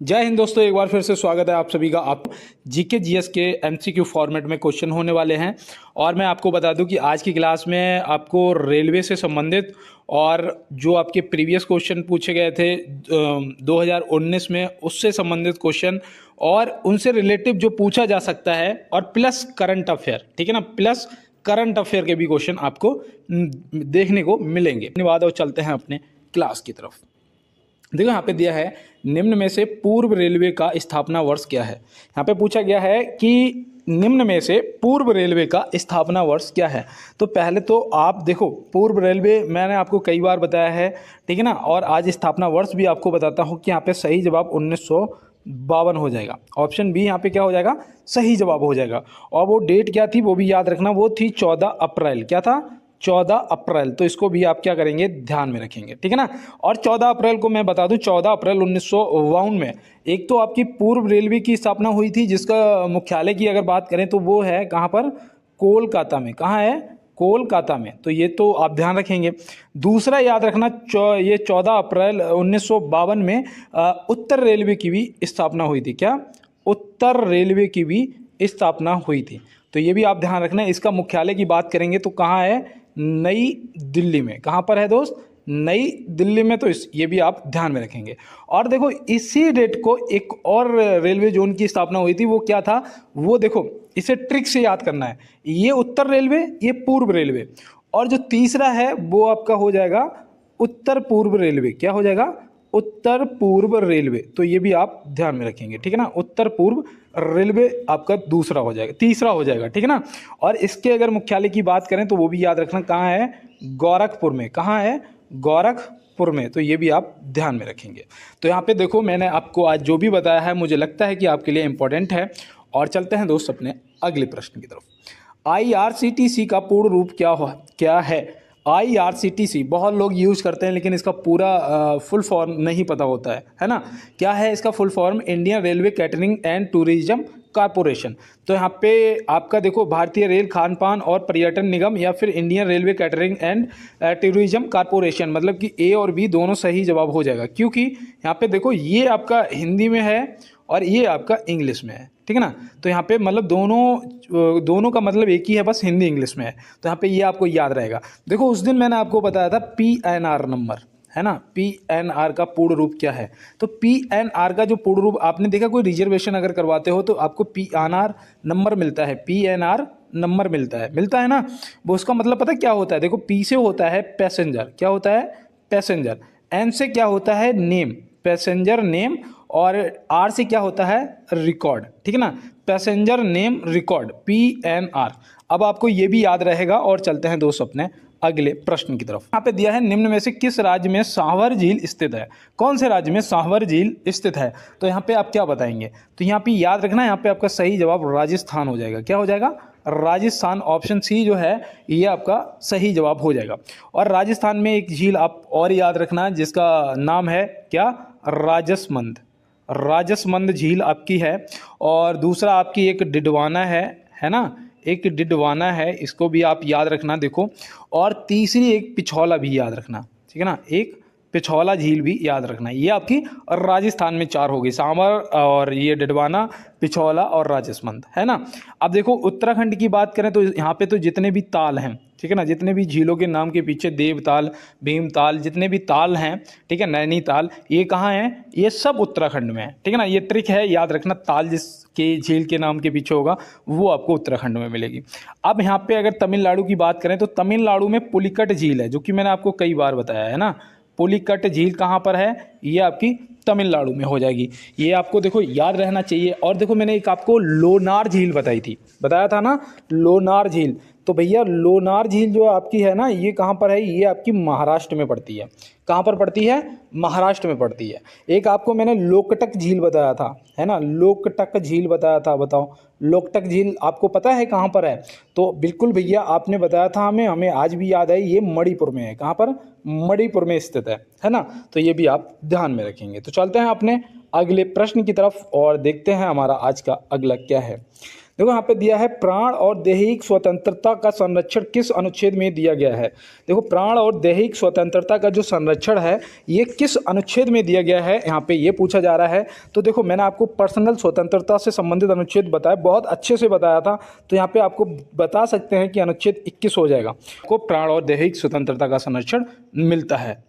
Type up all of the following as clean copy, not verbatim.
जय हिंद दोस्तों, एक बार फिर से स्वागत है आप सभी का। आप जीके जीएस के एमसीक्यू फॉर्मेट में क्वेश्चन होने वाले हैं और मैं आपको बता दूं कि आज की क्लास में आपको रेलवे से संबंधित और जो आपके प्रीवियस क्वेश्चन पूछे गए थे 2019 में उससे संबंधित क्वेश्चन और उनसे रिलेटिव जो पूछा जा सकता है और प्लस करंट अफेयर, ठीक है ना, प्लस करंट अफेयर के भी क्वेश्चन आपको देखने को मिलेंगे। धन्यवाद और चलते हैं अपने क्लास की तरफ। देखो यहाँ पे दिया है निम्न में से पूर्व रेलवे का स्थापना वर्ष क्या है। यहाँ पे पूछा गया है कि निम्न में से पूर्व रेलवे का स्थापना वर्ष क्या है। तो पहले तो आप देखो, पूर्व रेलवे मैंने आपको कई बार बताया है, ठीक है ना, और आज स्थापना वर्ष भी आपको बताता हूँ कि यहाँ पे सही जवाब 1952 हो जाएगा। ऑप्शन बी यहाँ पे क्या हो जाएगा, सही जवाब हो जाएगा। और वो डेट क्या थी वो भी याद रखना, वो थी 14 अप्रैल। क्या था, 14 अप्रैल। तो इसको भी आप क्या करेंगे, ध्यान में रखेंगे, ठीक है ना। और 14 अप्रैल को मैं बता दूं, 14 अप्रैल 1952 में एक तो आपकी पूर्व रेलवे की स्थापना हुई थी, जिसका मुख्यालय की अगर बात करें तो वो है कहाँ पर, कोलकाता में। कहाँ है, कोलकाता में। तो ये तो आप ध्यान रखेंगे। दूसरा याद रखना, ये 14 अप्रैल 1952 में उत्तर रेलवे की भी स्थापना हुई थी। क्या, उत्तर रेलवे की भी स्थापना हुई थी। तो ये भी आप ध्यान रखना। इसका मुख्यालय की बात करेंगे तो कहाँ है, नई दिल्ली में। कहाँ पर है दोस्त, नई दिल्ली में। तो ये भी आप ध्यान में रखेंगे। और देखो इसी डेट को एक और रेलवे जोन की स्थापना हुई थी, वो क्या था, वो देखो इसे ट्रिक से याद करना है। ये उत्तर रेलवे, ये पूर्व रेलवे, और जो तीसरा है वो आपका हो जाएगा उत्तर पूर्व रेलवे। क्या हो जाएगा, उत्तर पूर्व रेलवे। तो ये भी आप ध्यान में रखेंगे, ठीक है ना। उत्तर पूर्व रेलवे आपका दूसरा हो जाएगा, तीसरा हो जाएगा, ठीक है ना। और इसके अगर मुख्यालय की बात करें तो वो भी याद रखना, कहाँ है, गोरखपुर में। कहाँ है, गोरखपुर में। तो ये भी आप ध्यान में रखेंगे। तो यहाँ पे देखो मैंने आपको आज जो भी बताया है मुझे लगता है कि आपके लिए इंपॉर्टेंट है। और चलते हैं दोस्त अपने अगले प्रश्न की तरफ। आईआरसीटीसी का पूर्ण रूप क्या है। आईआरसीटीसी बहुत लोग यूज़ करते हैं लेकिन इसका पूरा फुल फॉर्म नहीं पता होता है ना। क्या है इसका full form, Indian railway catering and tourism corporation. तो यहाँ पे आपका देखो भारतीय रेल खान पान और पर्यटन निगम या फिर Indian railway catering and tourism corporation, मतलब कि ए और बी दोनों सही जवाब हो जाएगा। क्योंकि यहाँ पे देखो ये आपका हिंदी में है और ये आपका इंग्लिश में है, ठीक है ना। तो यहाँ पे मतलब दोनों का मतलब एक ही है, बस हिंदी इंग्लिश में है। तो यहाँ पे ये आपको याद रहेगा। देखो उस दिन मैंने आपको बताया था PNR नंबर, है ना। PNR का पूर्ण रूप क्या है। तो PNR का जो पूर्ण रूप आपने देखा, कोई रिजर्वेशन अगर करवाते हो तो आपको PNR नंबर मिलता है, PNR नंबर मिलता है ना। वो उसका मतलब पता क्या होता है, देखो P से होता है पैसेंजर। क्या होता है, पैसेंजर। N से क्या होता है, नेम, पैसेंजर नेम। और R से क्या होता है, रिकॉर्ड, ठीक है ना, पैसेंजर नेम रिकॉर्ड, PNR। अब आपको ये भी याद रहेगा। और चलते हैं दोस्त अपने अगले प्रश्न की तरफ। यहाँ पे दिया है निम्न में से किस राज्य में सांभर झील स्थित है। कौन से राज्य में सांभर झील स्थित है। तो यहाँ पे आप क्या बताएंगे, तो यहाँ पे याद रखना, यहाँ पे आपका सही जवाब राजस्थान हो जाएगा। क्या हो जाएगा, राजस्थान। ऑप्शन सी जो है ये आपका सही जवाब हो जाएगा। और राजस्थान में एक झील आप और याद रखना जिसका नाम है क्या, राजसमंद झील आपकी है। और दूसरा आपकी एक डिडवाना है ना, एक डिडवाना है, इसको भी आप याद रखना देखो। और तीसरी एक पिछौला भी याद रखना, ठीक है ना, एक पिछौला झील भी याद रखना। ये आपकी राजस्थान में 4 हो गई, सांभर और ये डिडवाना, पिछौला और राजसमंद, है ना। अब देखो उत्तराखंड की बात करें तो यहाँ पे तो जितने भी ताल हैं, ठीक है ना, जितने भी झीलों के नाम के पीछे देवताल, भीमताल, जितने भी ताल हैं, ठीक है, नैनीताल, ये कहाँ हैं, ये सब उत्तराखंड में है, ठीक है ना। ये ट्रिक है, याद रखना, ताल जिसके झील के नाम के पीछे होगा वो आपको उत्तराखंड में मिलेगी। अब यहाँ पे अगर तमिलनाडु की बात करें तो तमिलनाडु में पुलिकट झील है, जो कि मैंने आपको कई बार बताया है ना। पुलिकट झील कहाँ पर है, ये आपकी तमिलनाडु में हो जाएगी। ये आपको देखो याद रहना चाहिए। और देखो मैंने एक आपको लोनार झील बताया था ना, लोनार झील। तो भैया लोनार झील जो आपकी है ना, ये कहाँ पर है, ये आपकी महाराष्ट्र में पड़ती है। कहाँ पर पड़ती है, महाराष्ट्र में पड़ती है। एक आपको मैंने लोकटक झील बताया था, है ना, लोकटक झील बताया था। बताओ लोकटक झील आपको पता है कहाँ पर है। तो बिल्कुल भैया आपने बताया था, हमें आज भी याद है, ये मणिपुर में है। कहाँ पर, मणिपुर में स्थित है ना। तो ये भी आप ध्यान में रखेंगे। तो चलते हैं अपने अगले प्रश्न की तरफ और देखते हैं हमारा आज का अगला क्या है। देखो यहाँ पे दिया है प्राण और दैहिक स्वतंत्रता का संरक्षण किस अनुच्छेद में दिया गया है। देखो प्राण और दैहिक स्वतंत्रता का जो संरक्षण है ये किस अनुच्छेद में दिया गया है, यहाँ पे ये पूछा जा रहा है। तो देखो मैंने आपको पर्सनल स्वतंत्रता से संबंधित अनुच्छेद बताया, बहुत अच्छे से बताया था, तो यहाँ पे आपको बता सकते हैं कि अनुच्छेद 21 हो जाएगा। आपको प्राण और दैहिक स्वतंत्रता का संरक्षण मिलता है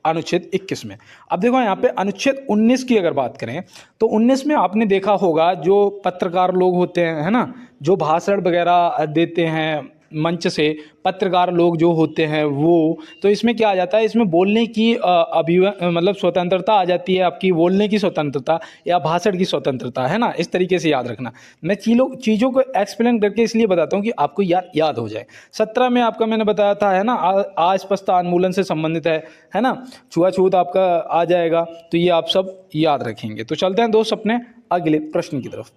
अनुच्छेद 21 में। अब देखो यहाँ पे अनुच्छेद 19 की अगर बात करें तो 19 में आपने देखा होगा जो पत्रकार लोग होते हैं, है ना, जो भाषण वगैरह देते हैं मंच से, पत्रकार लोग जो होते हैं वो, तो इसमें क्या आ जाता है, इसमें बोलने की मतलब स्वतंत्रता आ जाती है, आपकी बोलने की स्वतंत्रता या भाषण की स्वतंत्रता, है ना। इस तरीके से याद रखना। मैं चीज़ों को एक्सप्लेन करके इसलिए बताता हूँ कि आपको याद हो जाए। 17 में आपका मैंने बताया था, है ना, अस्पृश्यता उन्मूलन से संबंधित है ना, छुआछूत आपका आ जाएगा, तो ये आप सब याद रखेंगे। तो चलते हैं दोस्त अपने अगले प्रश्न की तरफ।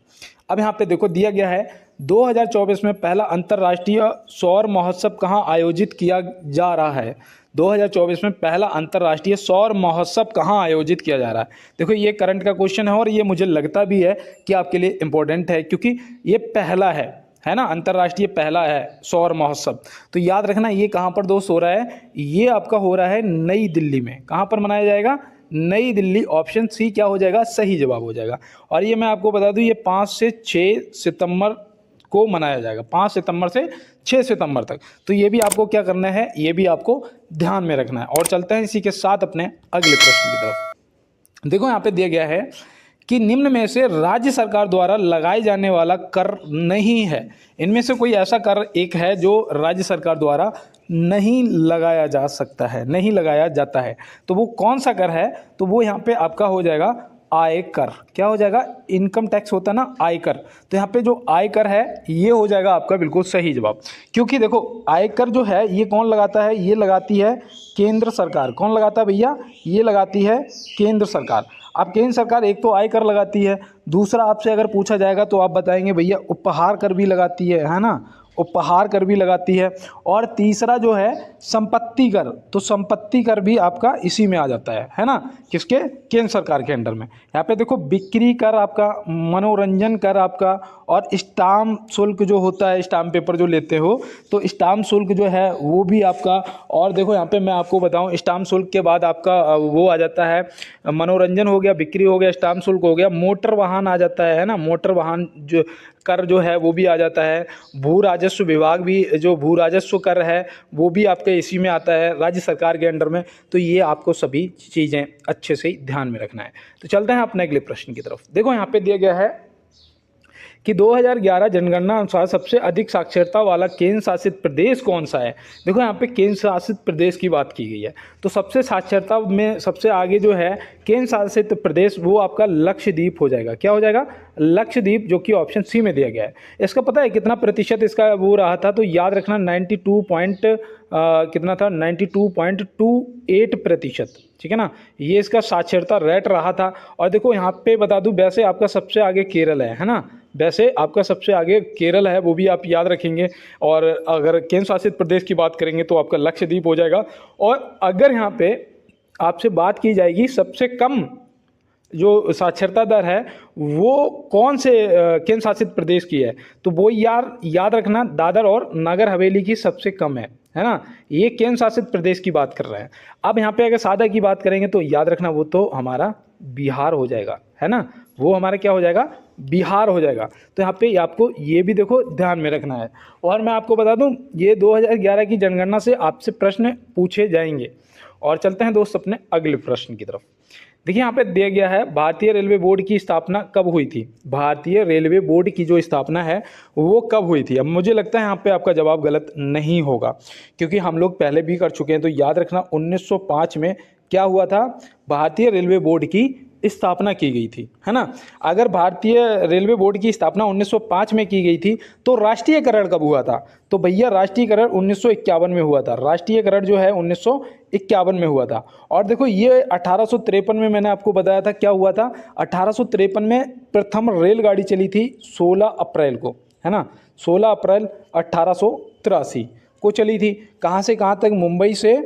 अब यहाँ पे देखो दिया गया है 2024 में पहला अंतर्राष्ट्रीय सौर महोत्सव कहाँ आयोजित किया जा रहा है। 2024 में पहला अंतर्राष्ट्रीय सौर महोत्सव कहाँ आयोजित किया जा रहा है। देखो ये करंट का क्वेश्चन है और ये मुझे लगता भी है कि आपके लिए इम्पोर्टेंट है, क्योंकि ये पहला है ना, अंतर्राष्ट्रीय पहला है सौर महोत्सव। तो याद रखना ये कहाँ पर दोस्त हो रहा है, ये आपका हो रहा है नई दिल्ली में। कहाँ पर मनाया जाएगा, नई दिल्ली। ऑप्शन सी क्या हो जाएगा, सही जवाब हो जाएगा। और ये मैं आपको बता दूं ये 5 से 6 सितंबर को मनाया जाएगा, 5 सितंबर से 6 सितंबर तक। तो ये भी आपको क्या करना है, ये भी आपको ध्यान में रखना है। और चलते हैं इसी के साथ अपने अगले प्रश्न की तरफ। देखो यहाँ पे दिया गया है कि निम्न में से राज्य सरकार द्वारा लगाए जाने वाला कर नहीं है। इनमें से कोई ऐसा कर एक है जो राज्य सरकार द्वारा नहीं लगाया जा सकता है, नहीं लगाया जाता है। तो वो कौन सा कर है, तो वो यहाँ पे आपका हो जाएगा आयकर। क्या हो जाएगा, इनकम टैक्स होता है ना, आयकर। तो यहाँ पे जो आयकर है ये हो जाएगा आपका बिल्कुल सही जवाब। क्योंकि देखो आयकर जो है ये कौन लगाता है, ये लगाती है केंद्र सरकार। कौन लगाता है भैया, ये लगाती है केंद्र सरकार। अब केंद्र सरकार एक तो आयकर लगाती है, दूसरा आपसे अगर पूछा जाएगा तो आप बताएंगे भैया उपहार कर भी लगाती है ना, उपहार कर भी लगाती है। और तीसरा जो है संपत्ति कर, तो संपत्ति कर भी आपका इसी में आ जाता है ना, किसके, केंद्र सरकार के अंडर में। यहाँ पे देखो बिक्री कर आपका, मनोरंजन कर आपका, और स्टाम्प शुल्क जो होता है, स्टाम्प पेपर जो लेते हो तो स्टाम्प शुल्क जो है वो भी आपका। और देखो यहाँ पे मैं आपको बताऊँ, स्टाम्प शुल्क के बाद आपका वो आ जाता है, मनोरंजन हो गया, बिक्री हो गया, स्टाम्प शुल्क हो गया, मोटर वाहन आ जाता है ना, मोटर वाहन जो कर जो है वो भी आ जाता है। भू राजस्व विभाग भी, जो भू राजस्व कर है वो भी आपके इसी में आता है, राज्य सरकार के अंडर में। तो ये आपको सभी चीज़ें अच्छे से ध्यान में रखना है। तो चलते हैं अपने अगले प्रश्न की तरफ। देखो यहाँ पे दिया गया है कि 2011 जनगणना अनुसार सबसे अधिक साक्षरता वाला केंद्र शासित प्रदेश कौन सा है। देखो यहाँ पे केंद्र शासित प्रदेश की बात की गई है, तो सबसे साक्षरता में सबसे आगे जो है केंद्र शासित प्रदेश वो आपका लक्षद्वीप हो जाएगा। क्या हो जाएगा, लक्षद्वीप, जो कि ऑप्शन सी में दिया गया है। इसका पता है कितना प्रतिशत इसका वो रहा था, तो याद रखना 92 कितना था, 92.28%, ठीक है ना, ये इसका साक्षरता रेट रहा था। और देखो यहाँ पे बता दूं, वैसे आपका सबसे आगे केरल है ना, वैसे आपका सबसे आगे केरल है, वो भी आप याद रखेंगे। और अगर केंद्र शासित प्रदेश की बात करेंगे तो आपका लक्षद्वीप हो जाएगा। और अगर यहाँ पे आपसे बात की जाएगी सबसे कम जो साक्षरता दर है वो कौन से केंद्र शासित प्रदेश की है, तो वो याद रखना दादर और नगर हवेली की सबसे कम है ना, ये केंद्र शासित प्रदेश की बात कर रहे हैं। अब यहाँ पे अगर सादा की बात करेंगे तो याद रखना वो तो हमारा बिहार हो जाएगा, है ना, वो हमारा क्या हो जाएगा, बिहार हो जाएगा। तो यहाँ पे आपको ये भी देखो ध्यान में रखना है। और मैं आपको बता दूं ये 2011 की जनगणना से आपसे प्रश्न पूछे जाएंगे। और चलते हैं दोस्त अपने अगले प्रश्न की तरफ। देखिए यहाँ पे दिया गया है भारतीय रेलवे बोर्ड की स्थापना कब हुई थी। भारतीय रेलवे बोर्ड की जो स्थापना है वो कब हुई थी। अब मुझे लगता है यहाँ पे आपका जवाब गलत नहीं होगा, क्योंकि हम लोग पहले भी कर चुके हैं। तो याद रखना 1905 में क्या हुआ था, भारतीय रेलवे बोर्ड की स्थापना की गई थी, है ना। अगर भारतीय रेलवे बोर्ड की स्थापना 1905 में की गई थी तो राष्ट्रीयकरण कब हुआ था, तो भैया राष्ट्रीयकरण 1951 में हुआ था। राष्ट्रीयकरण जो है 1951 में हुआ था। और देखो ये 1853 में मैंने आपको बताया था क्या हुआ था, 1853 में प्रथम रेलगाड़ी चली थी 16 अप्रैल को, है ना, 16 अप्रैल 1883 को चली थी। कहाँ से कहाँ तक, मुंबई से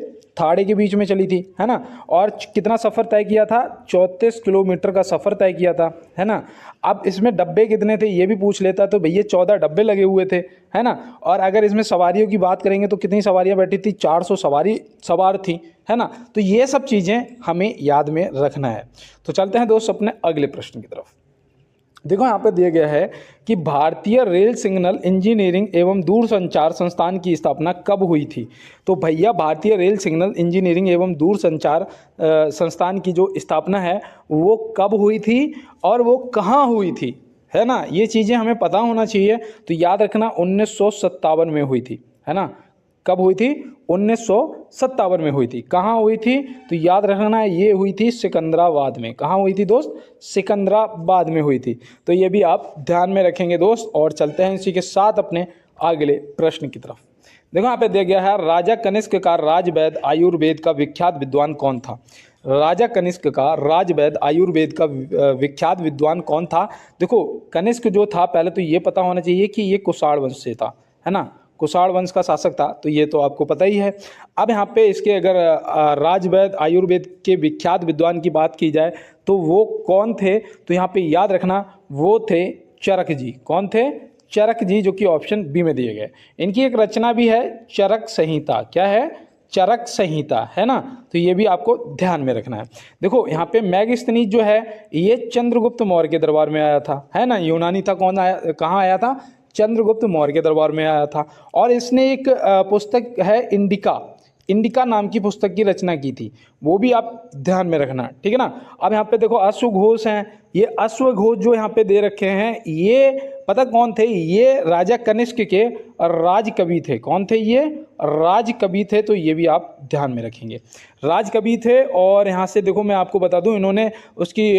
थाड़े के बीच में चली थी, है ना। और कितना सफ़र तय किया था, 34 किलोमीटर का सफ़र तय किया था, है ना। अब इसमें डब्बे कितने थे ये भी पूछ लेता तो भैया 14 डब्बे लगे हुए थे, है ना। और अगर इसमें सवारियों की बात करेंगे तो कितनी सवारियां बैठी थी, 400 सवार थी, है ना। तो ये सब चीज़ें हमें याद में रखना है। तो चलते हैं दोस्त अपने अगले प्रश्न की तरफ। देखो यहाँ पे दिया गया है कि भारतीय रेल सिग्नल इंजीनियरिंग एवं दूरसंचार संस्थान की स्थापना कब हुई थी। तो भैया भारतीय रेल सिग्नल इंजीनियरिंग एवं दूरसंचार संस्थान की जो स्थापना है वो कब हुई थी और वो कहाँ हुई थी, है ना। ये चीज़ें हमें पता होना चाहिए। तो याद रखना 1957 में हुई थी, है ना। कब हुई थी, 1957 में हुई थी। कहाँ हुई थी, तो याद रखना ये हुई थी सिकंदराबाद में। कहाँ हुई थी दोस्त, सिकंदराबाद में हुई थी। तो ये भी आप ध्यान में रखेंगे दोस्त। और चलते हैं इसी के साथ अपने अगले प्रश्न की तरफ। देखो यहाँ पे दिया गया है, राजा कनिष्क का राजवैद्य आयुर्वेद का विख्यात विद्वान कौन था। राजा कनिष्क का राजवैद्य आयुर्वेद का विख्यात विद्वान कौन था। देखो कनिष्क जो था, पहले तो ये पता होना चाहिए कि ये कुषाण वंश से था, है ना। कुषाण वंश का शासक था, तो ये तो आपको पता ही है। अब यहाँ पे इसके अगर राजवैद्य आयुर्वेद के विख्यात विद्वान की बात की जाए तो वो कौन थे, तो यहाँ पे याद रखना वो थे चरक जी। कौन थे, चरक जी, जो कि ऑप्शन बी में दिए गए। इनकी एक रचना भी है चरक संहिता। क्या है, चरक संहिता, है ना। तो ये भी आपको ध्यान में रखना है। देखो यहाँ पे मैगस्थनीज जो है ये चंद्रगुप्त मौर्य के दरबार में आया था, है ना। यूनानी था, कौन आया, कहाँ आया था, चंद्रगुप्त मौर्य के दरबार में आया था। और इसने एक पुस्तक है इंडिका नाम की पुस्तक की रचना की थी, वो भी आप ध्यान में रखना, ठीक है ना। अब यहाँ पे देखो अश्वघोष हैं, ये अश्वघोष जो यहाँ पे दे रखे हैं ये पता कौन थे, ये राजा कनिष्क के राजकवि थे। कौन थे, ये राजकवि थे। तो ये भी आप ध्यान में रखेंगे, राजकवि थे। और यहाँ से देखो मैं आपको बता दूं, इन्होंने उसकी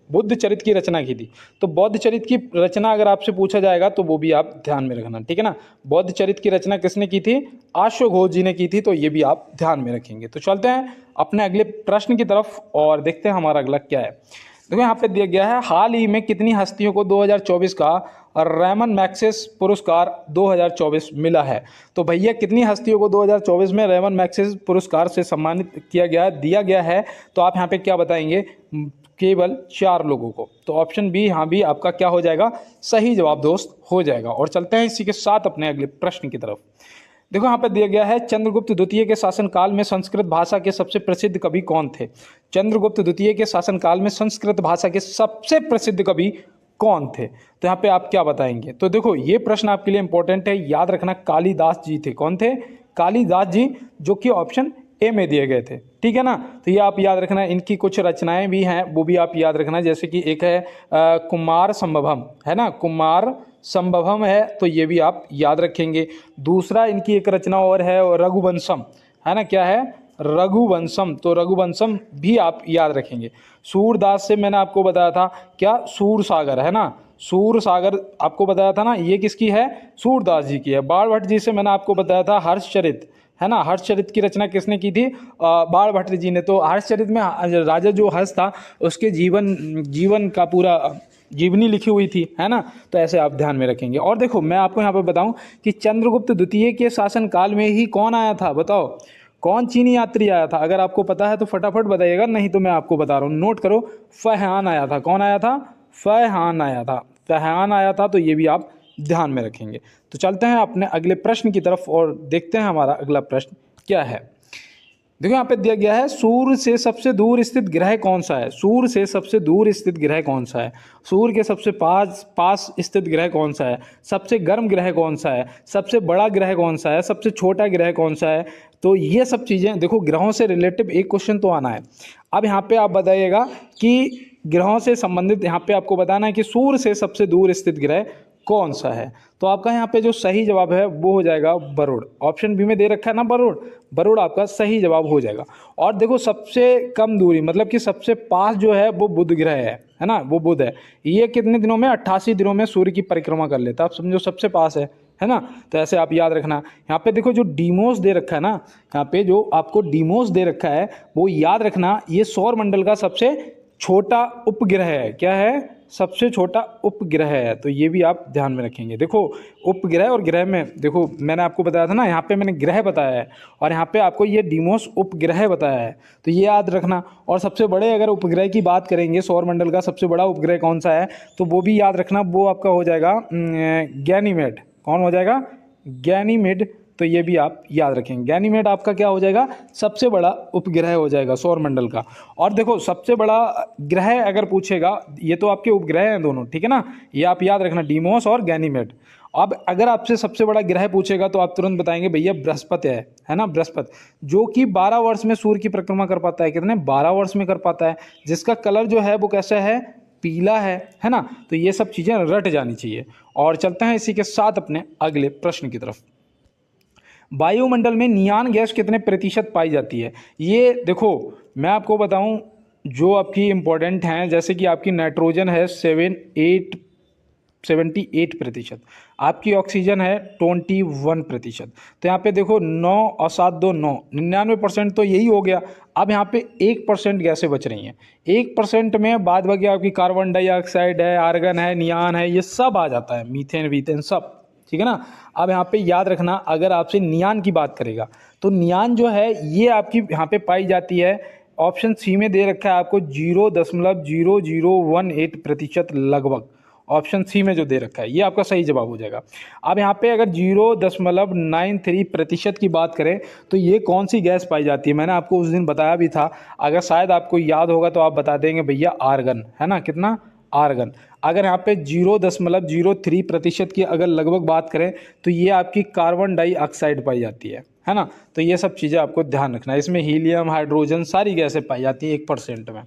बुद्ध चरित की रचना की थी। तो बौद्ध चरित की रचना अगर आपसे पूछा जाएगा तो वो भी आप ध्यान में रखना, ठीक है ना। बौद्ध चरित की रचना किसने की थी, अश्वघोष जी ने की थी। तो ये भी आप ध्यान में रखेंगे। तो चलते हैं अपने अगले प्रश्न की तरफ और देखते हैं हमारा अगला क्या है। देखो यहाँ पे दिया गया है, हाल ही में कितनी हस्तियों को 2024 का रेमन मैग्सेस पुरस्कार 2024 मिला है। तो भैया कितनी हस्तियों को 2024 में रेमन मैग्सेस पुरस्कार से सम्मानित दिया गया है। तो आप यहाँ पे क्या बताएंगे, केवल 4 लोगों को। तो ऑप्शन बी यहाँ भी आपका क्या हो जाएगा, सही जवाब दोस्त हो जाएगा। और चलते हैं इसी के साथ अपने अगले प्रश्न की तरफ। देखो यहाँ पे दिया गया है, चंद्रगुप्त द्वितीय के शासनकाल में संस्कृत भाषा के सबसे प्रसिद्ध कवि कौन थे। चंद्रगुप्त द्वितीय के शासनकाल में संस्कृत भाषा के सबसे प्रसिद्ध कवि कौन थे। तो यहाँ पे आप क्या बताएंगे। तो देखो ये प्रश्न आपके लिए इंपॉर्टेंट है, याद रखना कालिदास जी थे। कौन थे, कालिदास जी, जो कि ऑप्शन ए में दिए गए थे, ठीक है ना। तो ये आप याद रखना, इनकी कुछ रचनाएं भी हैं वो भी आप याद रखना। जैसे कि एक है कुमार संभवम, है ना, कुमार संभवम है, तो ये भी आप याद रखेंगे। दूसरा इनकी एक रचना और है रघुवंशम, है ना। क्या है, रघुवंशम। तो रघुवंशम भी आप याद रखेंगे। सूरदास से मैंने आपको बताया था क्या, सूरसागर, है ना। सूरसागर आपको बताया था ना, ये किसकी है, सूरदास जी की है। बाणभट्ट जी से मैंने आपको बताया था हर्षचरित, है ना। हर्षचरित की रचना किसने की थी, बाणभट्ट जी ने। तो हर्षचरित में राजा जो हर्ष था उसके जीवन का पूरा जीवनी लिखी हुई थी, है ना। तो ऐसे आप ध्यान में रखेंगे। और देखो मैं आपको यहाँ पे बताऊं कि चंद्रगुप्त द्वितीय के शासनकाल में ही कौन आया था, बताओ कौन चीनी यात्री आया था। अगर आपको पता है तो फटाफट बताइएगा, नहीं तो मैं आपको बता रहा हूँ, नोट करो। फैहान आया था। कौन आया था, फैहान आया था, फैहान आया था। तो ये भी आप ध्यान में रखेंगे। तो चलते हैं अपने अगले प्रश्न की तरफ और देखते हैं हमारा अगला प्रश्न क्या है। देखो यहाँ पे दिया गया है, सूर्य से सबसे दूर स्थित ग्रह कौन सा है। सूर्य से सबसे दूर स्थित ग्रह कौन सा है, सूर्य के सबसे पास स्थित ग्रह कौन सा है, सबसे गर्म ग्रह कौन सा है, सबसे बड़ा ग्रह कौन सा है, सबसे छोटा ग्रह कौन सा है। तो ये सब चीज़ें देखो, ग्रहों से रिलेटिव एक क्वेश्चन तो आना है। अब यहाँ पे आप बताइएगा कि ग्रहों से संबंधित यहाँ पे आपको बताना है कि सूर्य से सबसे दूर स्थित ग्रह कौन सा है। तो आपका यहाँ पे जो सही जवाब है वो हो जाएगा वरुण। ऑप्शन बी में दे रखा है ना वरुण आपका सही जवाब हो जाएगा। और देखो सबसे कम दूरी मतलब कि सबसे पास जो है वो बुध ग्रह है ना, वो बुध है। ये कितने दिनों में, 88 दिनों में सूर्य की परिक्रमा कर लेता है। आप समझो सबसे पास है ना। तो ऐसे आप याद रखना। यहाँ पे देखो जो डीमोस दे रखा है ना, यहाँ पे जो आपको डीमोस दे रखा है वो याद रखना, ये सौर मंडल का सबसे छोटा उपग्रह है। क्या है? सबसे छोटा उपग्रह है। तो ये भी आप ध्यान में रखेंगे। देखो उपग्रह और ग्रह में, देखो मैंने आपको बताया था ना, यहाँ पे मैंने ग्रह बताया है और यहाँ पे आपको ये डीमोस उपग्रह बताया है, तो ये याद रखना। और सबसे बड़े अगर उपग्रह की बात करेंगे, सौरमंडल का सबसे बड़ा उपग्रह कौन सा है, तो वो भी याद रखना, वो आपका हो जाएगा गैनीमेड। कौन हो जाएगा? गैनीमेड। तो ये भी आप याद रखेंगे। गैनीमेड आपका क्या हो जाएगा? सबसे बड़ा उपग्रह हो जाएगा सौरमंडल का। और देखो सबसे बड़ा ग्रह अगर पूछेगा, ये तो आपके उपग्रह हैं दोनों, ठीक है ना, ये आप याद रखना, डीमोस और गैनीमेड। अब अगर आपसे सबसे बड़ा ग्रह पूछेगा तो आप तुरंत बताएंगे भैया बृहस्पति है ना, बृहस्पति, जो कि 12 वर्ष में सूर्य की परिक्रमा कर पाता है। कितने? 12 वर्ष में कर पाता है। जिसका कलर जो है वो कैसा है? पीला है ना। तो ये सब चीज़ें रट जानी चाहिए। और चलते हैं इसी के साथ अपने अगले प्रश्न की तरफ। वायुमंडल में नियान गैस कितने प्रतिशत पाई जाती है? ये देखो मैं आपको बताऊं, जो आपकी इम्पोर्टेंट हैं, जैसे कि आपकी नाइट्रोजन है 78%, आपकी ऑक्सीजन है 21%। तो यहाँ पे देखो 9 और 7 2 9, 99% तो यही हो गया। अब यहाँ पे 1% गैसें बच रही हैं। 1% में बाद बाकी आपकी कार्बन डाइऑक्साइड है, आर्गन है, नियान है, ये सब आ जाता है, मीथेन वीथेन सब, ठीक है ना। अब यहाँ पे याद रखना, अगर आपसे नियान की बात करेगा तो नियान जो है ये आपकी यहाँ पे पाई जाती है, ऑप्शन सी में दे रखा है आपको 0.0018% लगभग, ऑप्शन सी में जो दे रखा है ये आपका सही जवाब हो जाएगा। अब यहाँ पे अगर 0.93% की बात करें तो ये कौन सी गैस पाई जाती है, मैंने आपको उस दिन बताया भी था, अगर शायद आपको याद होगा तो आप बता देंगे भैया आर्गन, है ना। कितना? आर्गन। अगर यहाँ पे 0.03% की अगर लगभग बात करें तो ये आपकी कार्बन डाइऑक्साइड पाई जाती है ना। तो ये सब चीज़ें आपको ध्यान रखना है। इसमें हीलियम, हाइड्रोजन, सारी गैसें पाई जाती है 1% में।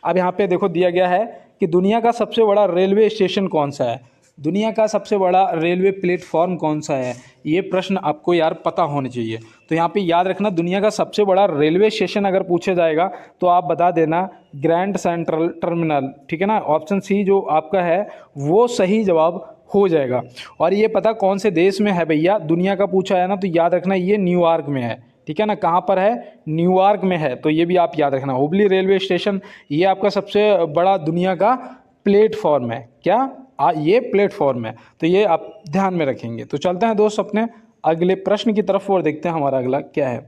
अब यहाँ पे देखो दिया गया है कि दुनिया का सबसे बड़ा रेलवे स्टेशन कौन सा है, दुनिया का सबसे बड़ा रेलवे प्लेटफॉर्म कौन सा है, ये प्रश्न आपको यार पता होने चाहिए। तो यहाँ पे याद रखना, दुनिया का सबसे बड़ा रेलवे स्टेशन अगर पूछा जाएगा तो आप बता देना ग्रैंड सेंट्रल टर्मिनल, ठीक है ना। ऑप्शन सी जो आपका है वो सही जवाब हो जाएगा। और ये पता कौन से देश में है भैया, दुनिया का पूछा है ना, तो याद रखना ये न्यूयॉर्क में है, ठीक है ना। कहाँ पर है? न्यूयॉर्क में है। तो ये भी आप याद रखना। हुबली रेलवे स्टेशन ये आपका सबसे बड़ा दुनिया का प्लेटफॉर्म है। क्या? ये प्लेटफॉर्म है। तो ये आप ध्यान में रखेंगे। तो चलते हैं दोस्त अपने अगले प्रश्न की तरफ और देखते हैं हमारा अगला क्या है।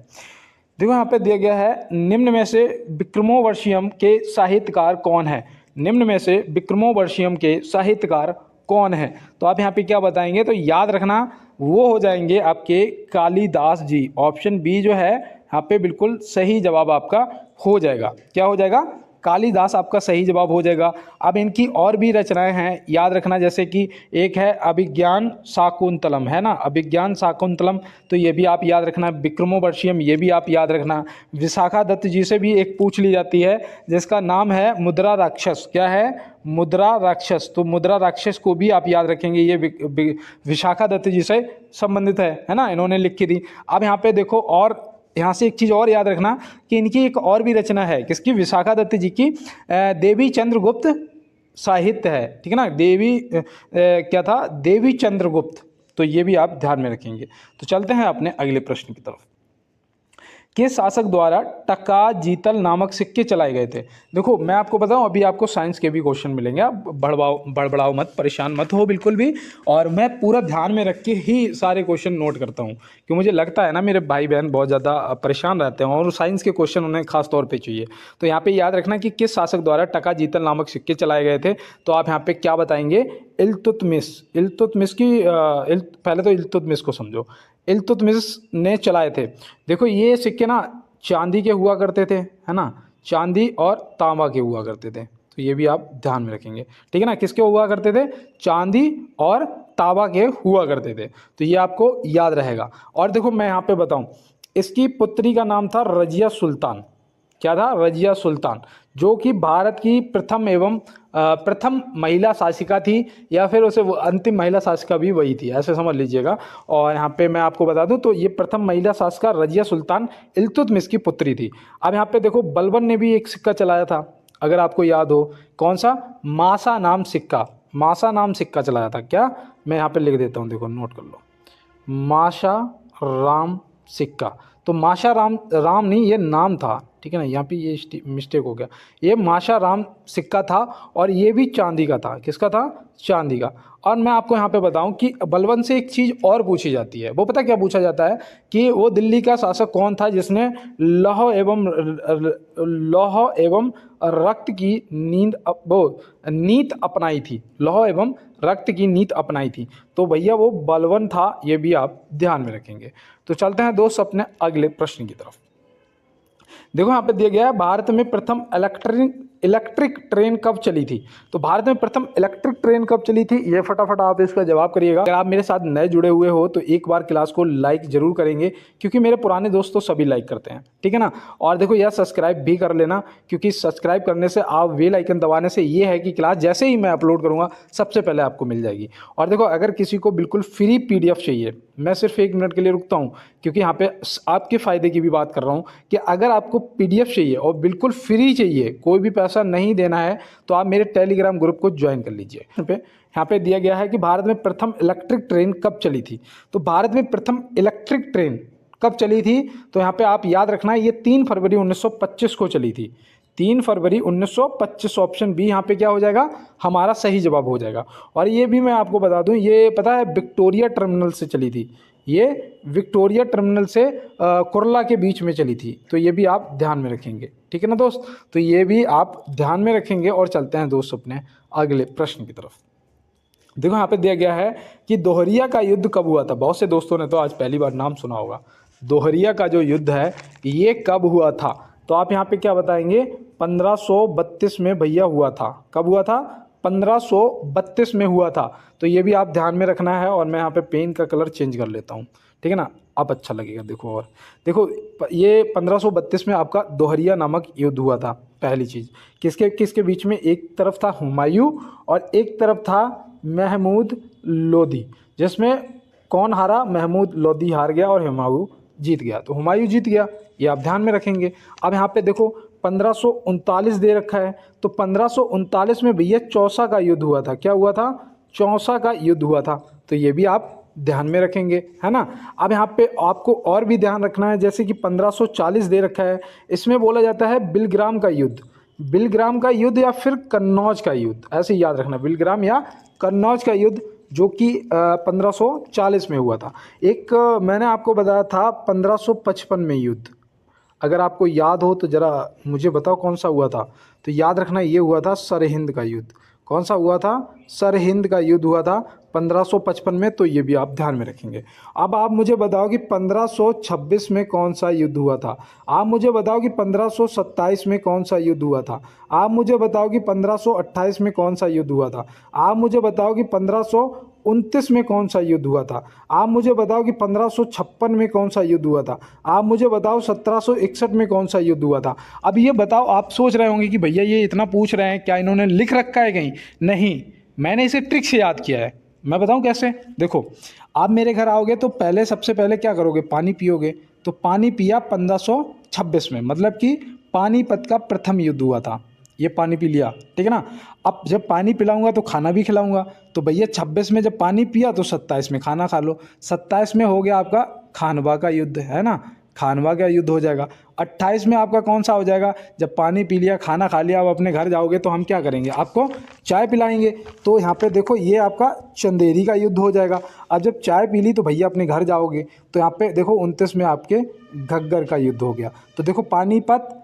देखो यहाँ पे दिया गया है, निम्न में से विक्रमोर्वशीयम के साहित्यकार कौन है? निम्न में से विक्रमोर्वशीयम के साहित्यकार कौन है? तो आप यहाँ पे क्या बताएंगे, तो याद रखना वो हो जाएंगे आपके कालिदास जी। ऑप्शन बी जो है यहाँ पे बिल्कुल सही जवाब आपका हो जाएगा। क्या हो जाएगा? कालिदास आपका सही जवाब हो जाएगा। अब इनकी और भी रचनाएं हैं, याद रखना, जैसे कि एक है अभिज्ञान शाकुंतलम, है ना, अभिज्ञान शाकुंतलम, तो ये भी आप याद रखना। विक्रमोर्वशीयम ये भी आप याद रखना। विशाखा दत्त जी से भी एक पूछ ली जाती है जिसका नाम है मुद्रा राक्षस। क्या है? मुद्रा राक्षस। तो मुद्रा राक्षस को भी आप याद रखेंगे, ये विशाखा दत्त जी से संबंधित है ना, इन्होंने लिखी थी। अब यहाँ पे देखो, और यहाँ से एक चीज़ और याद रखना कि इनकी एक और भी रचना है, किसकी? विशाखा दत्त जी की, देवी चंद्रगुप्त साहित्य है, ठीक है ना। देवी क्या था? देवी चंद्रगुप्त। तो ये भी आप ध्यान में रखेंगे। तो चलते हैं अपने अगले प्रश्न की तरफ। किस शासक द्वारा टका जीतल नामक सिक्के चलाए गए थे? देखो मैं आपको बताऊं, अभी आपको साइंस के भी क्वेश्चन मिलेंगे, आप बड़बड़ाओ मत, परेशान मत हो बिल्कुल भी। और मैं पूरा ध्यान में रख के ही सारे क्वेश्चन नोट करता हूं, कि मुझे लगता है ना मेरे भाई बहन बहुत ज़्यादा परेशान रहते हैं और साइंस के क्वेश्चन उन्हें खास तौर पर चाहिए। तो यहाँ पर याद रखना कि किस शासक द्वारा टका जीतल नामक सिक्के चलाए गए थे। तो आप यहाँ पर क्या बताएंगे? इल्तुतमिश की, पहले तो इल्तुतमिश को समझो, इल्तुतमिश ने चलाए थे। देखो ये सिक्के ना चांदी के हुआ करते थे, है ना, चांदी और तांबा के हुआ करते थे। तो ये भी आप ध्यान में रखेंगे, ठीक है ना। किसके हुआ करते थे? चांदी और तांबा के हुआ करते थे। तो ये आपको याद रहेगा। और देखो मैं यहाँ पे बताऊँ, इसकी पुत्री का नाम था रजिया सुल्तान। क्या था? रजिया सुल्तान, जो कि भारत की प्रथम महिला शासिका थी, या फिर उसे वो अंतिम महिला शासिका भी वही थी, ऐसे समझ लीजिएगा। और यहाँ पे मैं आपको बता दूं तो ये प्रथम महिला शासिका रजिया सुल्तान इल्तुतमिश की पुत्री थी। अब यहाँ पे देखो बलबन ने भी एक सिक्का चलाया था, अगर आपको याद हो, कौन सा? मासा नाम सिक्का, मासा नाम सिक्का चलाया था। क्या? मैं यहाँ पे लिख देता हूँ, देखो नोट कर लो, माशा राम सिक्का। तो माशा राम नहीं, ये नाम था, ठीक है ना, यहाँ पे ये मिस्टेक हो गया, ये माशाराम सिक्का था और ये भी चांदी का था। किसका था? चांदी का। और मैं आपको यहाँ पे बताऊं कि बलबन से एक चीज़ और पूछी जाती है, वो पता क्या पूछा जाता है कि वो दिल्ली का शासक कौन था जिसने लौह एवं रक्त की नीत अपनाई थी, लौह एवं रक्त की नीत अपनाई थी। तो भैया वो बलबन था, ये भी आप ध्यान में रखेंगे। तो चलते हैं दोस्त अपने अगले प्रश्न की तरफ। देखो यहाँ पे दिया गया है, भारत में प्रथम इलेक्ट्रिक ट्रेन कब चली थी? तो भारत में प्रथम इलेक्ट्रिक ट्रेन कब चली थी, ये फटाफट आप इसका जवाब करिएगा। अगर आप मेरे साथ नए जुड़े हुए हो तो एक बार क्लास को लाइक जरूर करेंगे, क्योंकि मेरे पुराने दोस्त तो सभी लाइक करते हैं, ठीक है ना। और देखो यह सब्सक्राइब भी कर लेना, क्योंकि सब्सक्राइब करने से, आप बेल आइकन दबाने से ये है कि क्लास जैसे ही मैं अपलोड करूँगा सबसे पहले आपको मिल जाएगी। और देखो अगर किसी को बिल्कुल फ्री PDF चाहिए, मैं सिर्फ 1 मिनट के लिए रुकता हूँ, क्योंकि यहाँ पे आपके फ़ायदे की भी बात कर रहा हूँ कि अगर आपको PDF चाहिए और बिल्कुल फ्री चाहिए, कोई भी पैसा नहीं देना है, तो आप मेरे टेलीग्राम ग्रुप को ज्वाइन कर लीजिए। यहाँ पे दिया गया है कि भारत में प्रथम इलेक्ट्रिक ट्रेन कब चली थी। तो भारत में प्रथम इलेक्ट्रिक ट्रेन कब चली थी, तो यहाँ पे आप याद रखना है, ये 3 फरवरी 1925 को चली थी। 3 फरवरी 1925, ऑप्शन बी यहाँ पे क्या हो जाएगा, हमारा सही जवाब हो जाएगा। और ये भी मैं आपको बता दूं, ये पता है विक्टोरिया टर्मिनल से चली थी, ये विक्टोरिया टर्मिनल से कुर्ला के बीच में चली थी। तो ये भी आप ध्यान में रखेंगे, ठीक है ना दोस्त। तो ये भी आप ध्यान में रखेंगे। और चलते हैं दोस्त अपने अगले प्रश्न की तरफ। देखो यहाँ पे दिया गया है कि दोहरिया का युद्ध कब हुआ था। बहुत से दोस्तों ने तो आज पहली बार नाम सुना होगा। दोहरिया का जो युद्ध है ये कब हुआ था, तो आप यहाँ पे क्या बताएंगे, 1532 में भैया हुआ था। कब हुआ था? 1532 में हुआ था। तो ये भी आप ध्यान में रखना है। और मैं यहाँ पे पेन का कलर चेंज कर लेता हूँ, ठीक है ना, अब अच्छा लगेगा। देखो और देखो, ये 1532 में आपका दोहरिया नामक युद्ध हुआ था। पहली चीज़, किसके किसके बीच में, एक तरफ था हुमायूं और एक तरफ था महमूद लोदी, जिसमें कौन हारा? महमूद लोदी हार गया और हुमायूं जीत गया। तो हुमायूं जीत गया, ये आप ध्यान में रखेंगे। अब यहाँ पे देखो 1539 दे रखा है, तो 1539 में भैया चौसा का युद्ध हुआ था। क्या हुआ था? चौसा का युद्ध हुआ था। तो ये भी आप ध्यान में रखेंगे, है ना। अब यहाँ पे आपको और भी ध्यान रखना है, जैसे कि 1540 दे रखा है, इसमें बोला जाता है बिलग्राम का युद्ध। बिलग्राम का युद्ध या फिर कन्नौज का युद्ध, ऐसे याद रखना, बिलग्राम या कन्नौज का युद्ध, जो कि 1540 में हुआ था। एक मैंने आपको बताया था 1555 में युद्ध, अगर आपको याद हो तो ज़रा मुझे बताओ कौन सा हुआ था। तो याद रखना, ये हुआ था सरहिंद का युद्ध। कौन सा हुआ था? सरहिंद का युद्ध हुआ था 1555 में। तो ये भी आप ध्यान में रखेंगे। अब आप मुझे बताओ कि 1526 में कौन सा युद्ध हुआ था। आप मुझे बताओ कि 1527 में कौन सा युद्ध हुआ था। आप मुझे बताओ कि 1528 में कौन सा युद्ध हुआ था। आप मुझे बताओ कि 1529 में कौन सा युद्ध हुआ था। आप मुझे बताओ कि 1556 में कौन सा युद्ध हुआ था। आप मुझे बताओ 1761 में कौन सा युद्ध हुआ था। अब ये बताओ, आप सोच रहे होंगे कि भैया ये इतना पूछ रहे हैं, क्या इन्होंने लिख रखा है कहीं? नहीं, मैंने इसे ट्रिक से याद किया है। मैं बताऊं कैसे? देखो, आप मेरे घर आओगे तो पहले, सबसे पहले क्या करोगे? पानी पियोगे। तो पानी पिया 1526 में, मतलब कि पानीपत का प्रथम युद्ध हुआ था। ये पानी पी लिया, ठीक है ना। अब जब पानी पिलाऊंगा तो खाना भी खिलाऊंगा। तो भैया 26 में जब पानी पिया तो 27 में खाना खा लो। 27 में हो गया आपका खानवा का युद्ध, है ना, खानवा का युद्ध हो जाएगा। 28 में आपका कौन सा हो जाएगा? जब पानी पी लिया, खाना खा लिया, अब अपने घर जाओगे तो हम क्या करेंगे? आपको चाय पिलाएंगे। तो यहाँ पे देखो, ये आपका चंदेरी का युद्ध हो जाएगा। अब जब चाय पी ली तो भैया अपने घर जाओगे, तो यहाँ पे देखो 29 में आपके घग्गर का युद्ध हो गया। तो देखो पानीपत,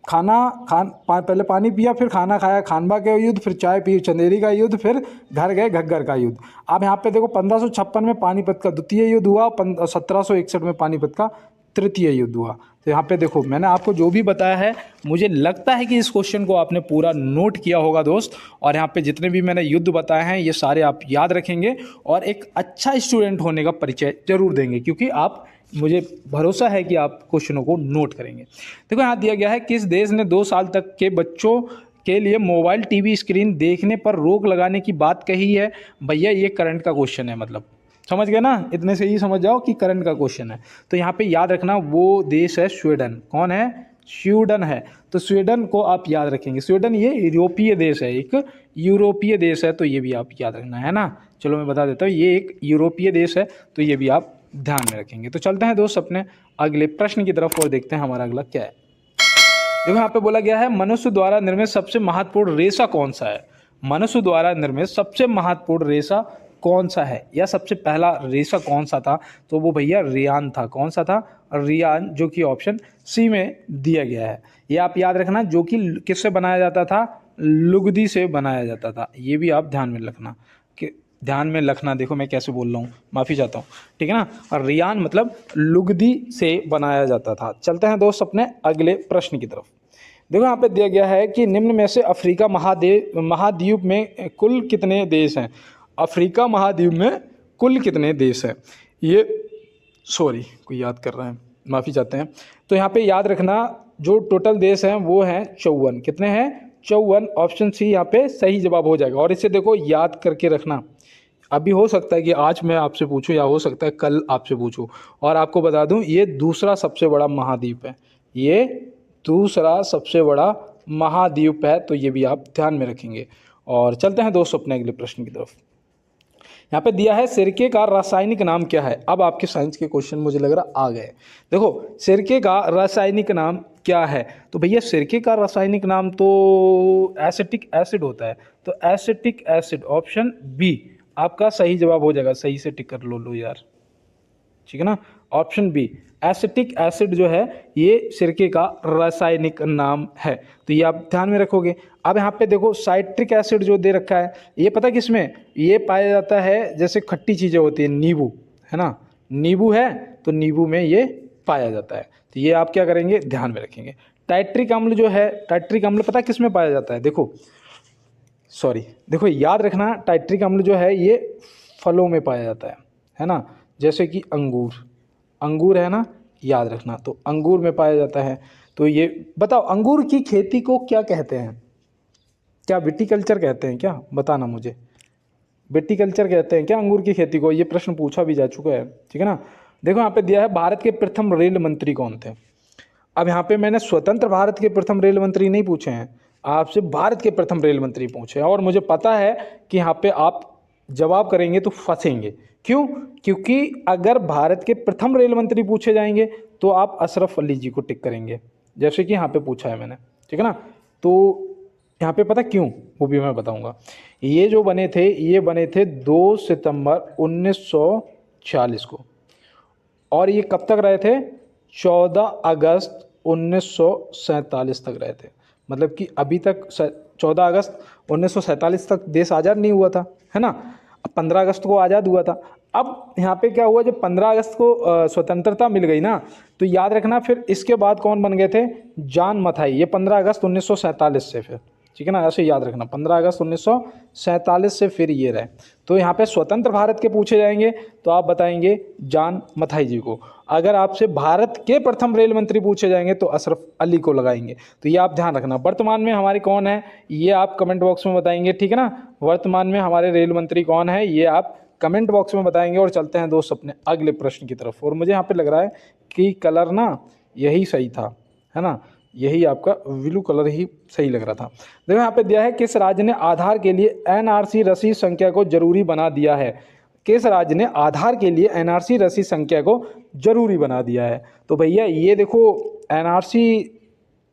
पहले पानी पिया, फिर खाना खाया, खानवा का युद्ध, फिर चाय पी, चंदेरी का युद्ध, फिर घर गए, घग्गर का युद्ध। अब यहाँ पे देखो 1556 में पानीपत का द्वितीय युद्ध हुआ, 1761 में पानीपत का तृतीय युद्ध हुआ। तो यहाँ पे देखो, मैंने आपको जो भी बताया है, मुझे लगता है कि इस क्वेश्चन को आपने पूरा नोट किया होगा दोस्त। और यहाँ पे जितने भी मैंने युद्ध बताए हैं ये सारे आप याद रखेंगे और एक अच्छा स्टूडेंट होने का परिचय जरूर देंगे, क्योंकि आप, मुझे भरोसा है कि आप क्वेश्चनों को नोट करेंगे। देखो यहाँ दिया गया है, किस देश ने 2 साल तक के बच्चों के लिए मोबाइल टीवी स्क्रीन देखने पर रोक लगाने की बात कही है। भैया ये करंट का क्वेश्चन है, मतलब समझ गए ना, इतने से ही समझ जाओ कि करंट का क्वेश्चन है। तो यहाँ पे याद रखना, वो देश है स्वीडन। कौन है? स्वीडन है। तो स्वीडन को आप याद रखेंगे। स्वीडन ये यूरोपीय देश है, एक यूरोपीय देश है। तो ये भी आप याद रखना, है ना। चलो मैं बता देता हूँ, ये एक यूरोपीय देश है। तो ये भी आप ध्यान में रखेंगे। तो चलते हैं दोस्त अपने अगले प्रश्न की तरफ और देखते हैं हमारा अगला क्या है। देखो यहाँ पे बोला गया है मनुष्य द्वारा निर्मित सबसे महत्वपूर्ण रेशा कौन सा है। मनुष्य द्वारा निर्मित सबसे महत्वपूर्ण रेशा कौन सा है, या सबसे पहला रेशा कौन सा था, तो वो भैया रियान था। कौन सा था? रियान, जो कि ऑप्शन सी में दिया गया है। ये आप याद रखना, जो कि किससे बनाया जाता था? लुगदी से बनाया जाता था। ये भी आप ध्यान में रखना कि ध्यान में रखना। देखो मैं कैसे बोल रहा हूँ, माफ़ी चाहता हूँ, ठीक है ना। और रियान मतलब लुगदी से बनाया जाता था। चलते हैं दोस्त अपने अगले प्रश्न की तरफ। देखो यहाँ पे दिया गया है कि निम्न में से अफ्रीका महाद्वीप में कुल कितने देश हैं। अफ्रीका महाद्वीप में कुल कितने देश हैं? ये सॉरी कोई याद कर रहा है, माफ़ी चाहते हैं। तो यहाँ पे याद रखना, जो टोटल देश हैं वो हैं 54। कितने हैं? 54। ऑप्शन सी यहाँ पे सही जवाब हो जाएगा। और इसे देखो याद करके रखना। अभी हो सकता है कि आज मैं आपसे पूछूं, या हो सकता है कल आपसे पूछूं। और आपको बता दूं, ये दूसरा सबसे बड़ा महाद्वीप है। ये दूसरा सबसे बड़ा महाद्वीप है, तो ये भी आप ध्यान में रखेंगे। और चलते हैं दोस्तों अपने अगले प्रश्न की तरफ। यहाँ पे दिया है सिरके का रासायनिक नाम क्या है। अब आपके साइंस के क्वेश्चन मुझे लग रहा आ गए। देखो सिरके का रासायनिक नाम क्या है, तो भैया सिरके का रासायनिक नाम तो एसिटिक एसिड होता है। तो एसिटिक एसिड, ऑप्शन बी आपका सही जवाब हो जाएगा। सही से टिक कर लो यार, ठीक है ना। ऑप्शन बी एसिटिक एसिड जो है ये सिरके का रासायनिक नाम है, तो ये आप ध्यान में रखोगे। अब यहाँ पे देखो साइट्रिक एसिड जो दे रखा है, ये पता किसमें ये पाया जाता है? जैसे खट्टी चीज़ें होती हैं, नींबू है ना, नींबू है तो नींबू में ये पाया जाता है। तो ये आप क्या करेंगे? ध्यान में रखेंगे। टाइट्रिक अम्ल जो है, टाइट्रिक अम्ल पता किस में पाया जाता है? देखो याद रखना, टाइट्रिक अम्ल जो है ये फलों में पाया जाता है ना। जैसे कि अंगूर है ना, याद रखना, तो अंगूर में पाया जाता है। तो ये बताओ अंगूर की खेती को क्या कहते हैं? क्या विटीकल्चर कहते हैं क्या? बताना मुझे, विटीकल्चर कहते हैं क्या अंगूर की खेती को? ये प्रश्न पूछा भी जा चुका है, ठीक है ना। देखो यहाँ पे दिया है भारत के प्रथम रेल मंत्री कौन थे। अब यहाँ पे मैंने स्वतंत्र भारत के प्रथम रेल मंत्री नहीं पूछे हैं, आपसे भारत के प्रथम रेल मंत्री पूछे हैं। और मुझे पता है कि यहाँ पे आप जवाब करेंगे तो फंसेंगे। क्यों? क्योंकि अगर भारत के प्रथम रेल मंत्री पूछे जाएंगे तो आप अशरफ अली जी को टिक करेंगे, जैसे कि यहाँ पे पूछा है मैंने, ठीक है ना। तो यहाँ पे पता क्यों, वो भी मैं बताऊंगा। ये जो बने थे 2 सितंबर 1940 को, और ये कब तक रहे थे? 14 अगस्त 1947 तक रहे थे। मतलब कि अभी तक 14 अगस्त 1947 तक देश आज़ाद नहीं हुआ था, है ना। 15 अगस्त को आज़ाद हुआ था। अब यहाँ पे क्या हुआ, जब 15 अगस्त को स्वतंत्रता मिल गई ना, तो याद रखना फिर इसके बाद कौन बन गए थे? जॉन मथाई। ये 15 अगस्त 1947 से, फिर ठीक है ना, ऐसे याद रखना 15 अगस्त 1947 से फिर ये रहे। तो यहाँ पे स्वतंत्र भारत के पूछे जाएंगे तो आप बताएंगे जॉन मथाई जी को। अगर आपसे भारत के प्रथम रेल मंत्री पूछे जाएंगे तो अशरफ अली को लगाएंगे। तो ये आप ध्यान रखना। वर्तमान में हमारे कौन है ये आप कमेंट बॉक्स में बताएंगे, ठीक है ना। वर्तमान में हमारे रेल मंत्री कौन है ये आप कमेंट बॉक्स में बताएंगे। और चलते हैं दोस्त अपने अगले प्रश्न की तरफ। और मुझे यहाँ पे लग रहा है कि कलर ना यही सही था, है ना, यही आपका ब्लू कलर ही सही लग रहा था। देखो यहाँ पे दिया है किस राज्य ने आधार के लिए एनआरसी रसीद संख्या को जरूरी बना दिया है। किस राज्य ने आधार के लिए एनआरसी रसीद संख्या को जरूरी बना दिया है। तो भैया ये देखो एनआरसी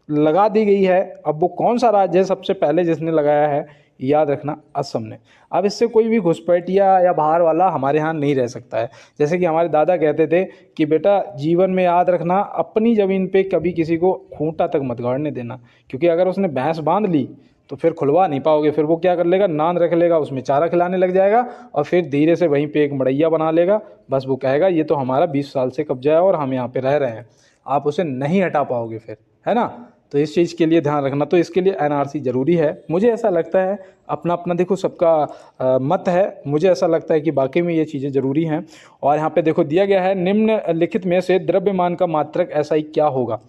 लगा दी गई है। अब वो कौन सा राज्य है सबसे पहले जिसने लगाया है? याद रखना असम ने। अब इससे कोई भी घुसपैठिया या बाहर वाला हमारे यहाँ नहीं रह सकता है। जैसे कि हमारे दादा कहते थे कि बेटा जीवन में याद रखना अपनी ज़मीन पे कभी किसी को खूंटा तक मत गाड़ने देना, क्योंकि अगर उसने भैंस बांध ली तो फिर खुलवा नहीं पाओगे। फिर वो क्या कर लेगा, नान रख लेगा, उसमें चारा खिलाने लग जाएगा और फिर धीरे से वहीं पे एक मड़ैया बना लेगा। बस वो कहेगा ये तो हमारा 20 साल से कब्जा है और हम यहाँ पे रह रहे हैं। आप उसे नहीं हटा पाओगे फिर, है ना। तो इस चीज़ के लिए ध्यान रखना। तो इसके लिए एनआरसी ज़रूरी है, मुझे ऐसा लगता है। अपना अपना देखो सबका मत है, मुझे ऐसा लगता है कि बाकी में ये चीज़ें ज़रूरी हैं। और यहाँ पे देखो दिया गया है निम्नलिखित में से द्रव्यमान का मात्रक एसआई क्या होगा।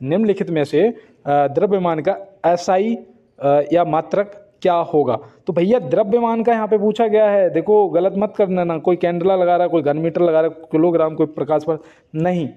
निम्नलिखित में से द्रव्यमान का एसआई या मात्रक क्या होगा। तो भैया द्रव्यमान का यहाँ पे पूछा गया है, देखो गलत मत करना ना। कोई कैंडला लगा रहा है, कोई घन मीटर लगा रहा है, किलोग्राम, कोई प्रकाश पर नहीं।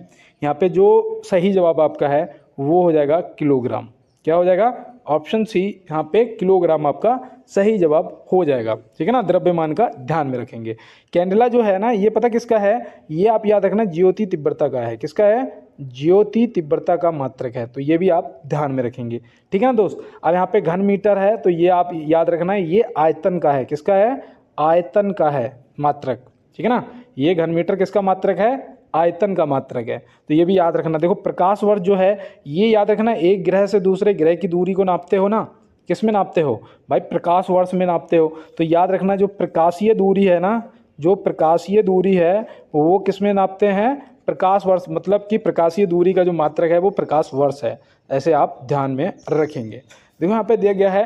यहाँ पे जो सही जवाब आपका है वो हो जाएगा किलोग्राम। क्या हो जाएगा? ऑप्शन सी यहाँ पे किलोग्राम आपका सही जवाब हो जाएगा, ठीक है ना। द्रव्यमान का ध्यान में रखेंगे। कैंडेला जो है ना, ये पता किसका है, ये आप याद रखना ज्योति तीव्रता का है। किसका है, ज्योति तीव्रता का मात्रक है, तो ये भी आप ध्यान में रखेंगे, ठीक है ना दोस्त। अब यहाँ पे घन मीटर है, तो ये आप याद रखना है ये आयतन का है। किसका है, आयतन का है मात्रक, ठीक है ना। ये घन मीटर किसका मात्रक है, आयतन का मात्रक है, तो ये भी याद रखना। देखो प्रकाश वर्ष जो है ये याद रखना, एक ग्रह से दूसरे ग्रह की दूरी को नापते हो ना, किस में नापते हो भाई, प्रकाश वर्ष में नापते हो। तो याद रखना जो प्रकाशीय दूरी है ना, जो प्रकाशीय दूरी है वो किस में नापते हैं, प्रकाश वर्ष, मतलब कि प्रकाशीय दूरी का जो मात्रक है वो प्रकाश वर्ष है। ऐसे आप ध्यान में रखेंगे। देखो यहाँ पे दिया गया है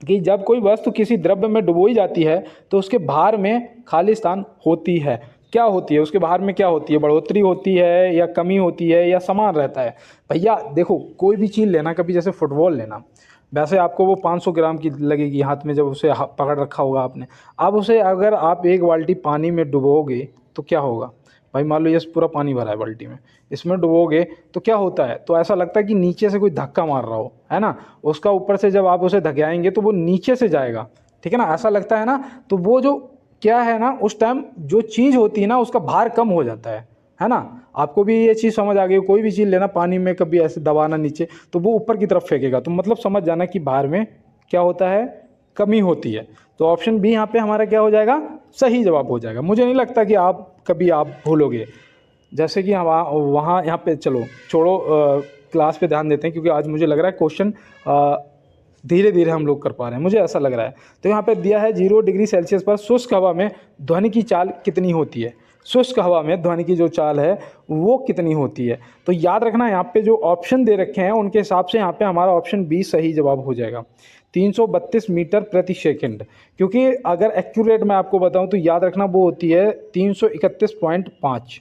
कि जब कोई वस्तु किसी द्रव्य में डुबोई जाती है तो उसके भार में खाली स्थान होती है। क्या होती है, उसके भार में क्या होती है, बढ़ोतरी होती है या कमी होती है या समान रहता है। भैया देखो कोई भी चीज़ लेना, कभी जैसे फुटबॉल लेना, वैसे आपको वो 500 ग्राम की लगेगी हाथ में जब उसे पकड़ रखा होगा आपने। अब उसे अगर आप एक बाल्टी पानी में डुबोगे तो क्या होगा भाई, मान लो ये पूरा पानी भरा है बाल्टी में, इसमें डुबोगे तो क्या होता है, तो ऐसा लगता है कि नीचे से कोई धक्का मार रहा हो, है ना। उसका ऊपर से जब आप उसे धकेलेंगे तो वो नीचे से जाएगा, ठीक है ना, ऐसा लगता है ना। तो वो जो क्या है ना, उस टाइम जो चीज़ होती है ना उसका भार कम हो जाता है ना। आपको भी ये चीज़ समझ आ गई, कोई भी चीज़ लेना पानी में कभी ऐसे दबाना नीचे तो वो ऊपर की तरफ फेंकेगा, तो मतलब समझ जाना कि भार में क्या होता है, कमी होती है। तो ऑप्शन बी यहाँ पे हमारा क्या हो जाएगा, सही जवाब हो जाएगा। मुझे नहीं लगता कि आप कभी आप भूलोगे। जैसे कि हम वहाँ यहाँ पे चलो छोड़ो, क्लास पे ध्यान देते हैं, क्योंकि आज मुझे लग रहा है क्वेश्चन धीरे धीरे हम लोग कर पा रहे हैं, मुझे ऐसा लग रहा है। तो यहाँ पे दिया है 0 डिग्री सेल्सियस पर शुष्क हवा में ध्वनि की चाल कितनी होती है। शुष्क हवा में ध्वनि की जो चाल है वो कितनी होती है। तो याद रखना यहाँ पे जो ऑप्शन दे रखे हैं उनके हिसाब से यहाँ पे हमारा ऑप्शन बी सही जवाब हो जाएगा, 332 मीटर प्रति सेकंड। क्योंकि अगर एक्यूरेट मैं आपको बताऊं तो याद रखना वो होती है 331.5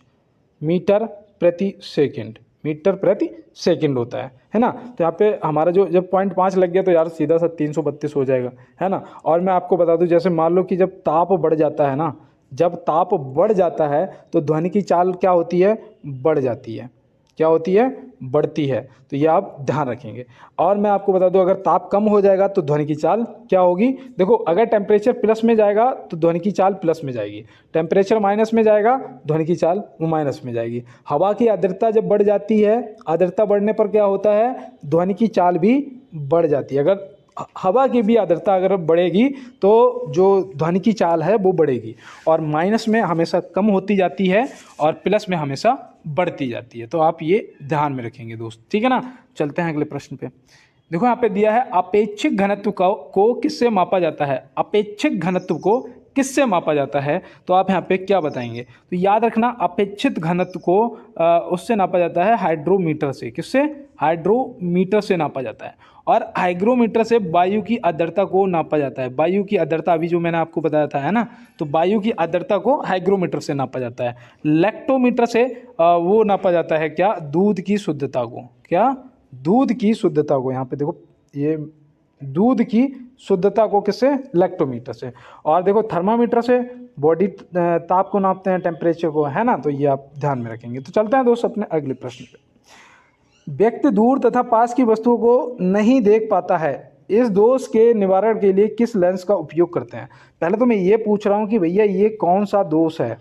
मीटर प्रति सेकंड, मीटर प्रति सेकंड होता है ना। तो यहाँ पे हमारा जो जब 0.5 लग गया तो यार सीधा सा 332 हो जाएगा, है ना। और मैं आपको बता दूं, जैसे मान लो कि जब ताप बढ़ जाता है ना, जब ताप बढ़ जाता है तो ध्वनि की चाल क्या होती है, बढ़ जाती है। क्या होती है, बढ़ती है। तो ये आप ध्यान रखेंगे। और मैं आपको बता दूं, अगर ताप कम हो जाएगा तो ध्वनि की चाल क्या होगी। देखो अगर टेम्परेचर प्लस में जाएगा तो ध्वनि की चाल प्लस में जाएगी, टेम्परेचर माइनस में जाएगा ध्वनि की चाल वो माइनस में जाएगी। हवा की आर्द्रता जब बढ़ जाती है, आर्द्रता बढ़ने पर क्या होता है, ध्वनि की चाल भी बढ़ जाती है। अगर हवा की भी आर्द्रता अगर बढ़ेगी तो जो ध्वनि की चाल है वो बढ़ेगी, और माइनस में हमेशा कम होती जाती है और प्लस में हमेशा बढ़ती जाती है। तो आप ये ध्यान में रखेंगे दोस्त, ठीक है ना। चलते हैं अगले प्रश्न पे। देखो यहाँ पे दिया है अपेक्षिक घनत्व को किससे मापा जाता है। अपेक्षिक घनत्व को किससे मापा जाता है, तो आप यहाँ पे क्या बताएंगे। तो याद रखना अपेक्षित घनत्व को उससे नापा जाता है हाइड्रोमीटर से। किससे, हाइड्रोमीटर से नापा जाता है। और हाइग्रोमीटर से वायु की आर्द्रता को नापा जाता है। वायु की आर्द्रता अभी जो मैंने आपको बताया था, है ना, तो वायु की आर्द्रता को हाइग्रोमीटर से नापा जाता है। लैक्टोमीटर से वो नापा जाता है क्या, दूध की शुद्धता को। क्या, दूध की शुद्धता को। यहाँ पे देखो ये दूध की शुद्धता को किससे, लैक्टोमीटर से। और देखो थर्मामीटर से बॉडी ताप को नापते हैं, टेम्परेचर को, है ना। तो ये आप ध्यान में रखेंगे। तो चलते हैं दोस्त अपने अगले प्रश्न पे। व्यक्ति दूर तथा पास की वस्तुओं को नहीं देख पाता है, इस दोष के निवारण के लिए किस लेंस का उपयोग करते हैं। पहले तो मैं ये पूछ रहा हूँ कि भैया ये कौन सा दोष है।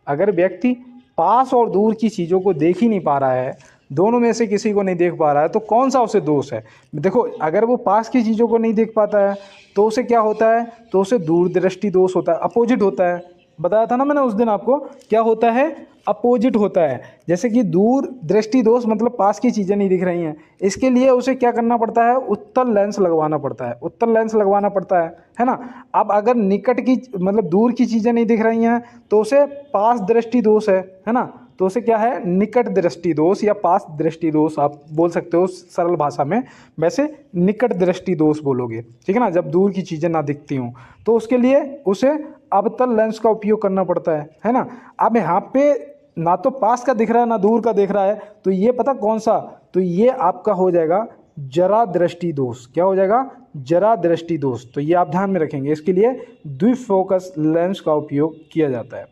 अगर व्यक्ति पास और दूर की चीज़ों को देख ही नहीं पा रहा है, दोनों में से किसी को नहीं देख पा रहा है, तो कौन सा उसे दोष है। देखो अगर वो पास की चीज़ों को नहीं देख पाता है तो उसे क्या होता है, तो उसे दूरदृष्टि दोष होता है, अपोजिट होता है। बताया था ना मैंने उस दिन आपको, क्या होता है, अपोजिट होता है। जैसे कि दूर दृष्टि दोष मतलब पास की चीज़ें नहीं दिख रही हैं, इसके लिए उसे क्या करना पड़ता है, उत्तल लेंस लगवाना पड़ता है, उत्तल लेंस लगवाना पड़ता है ना। अब अगर निकट की मतलब दूर की चीज़ें नहीं दिख रही हैं तो उसे पास दृष्टि दोष है ना। तो उसे क्या है, निकट दृष्टि दोष या पास दृष्टि दोष आप बोल सकते हो सरल भाषा में। वैसे निकट दृष्टि दोष बोलोगे, ठीक है ना, जब दूर की चीज़ें ना दिखती हों तो उसके लिए उसे अवतल लेंस का उपयोग करना पड़ता है ना। अब यहाँ पे ना तो पास का दिख रहा है ना दूर का दिख रहा है, तो ये पता कौन सा, तो ये आपका हो जाएगा जरा दृष्टि दोष। क्या हो जाएगा, जरा दृष्टि दोष। तो ये आप ध्यान में रखेंगे। इसके लिए द्विफोकस लेंस का उपयोग किया जाता है।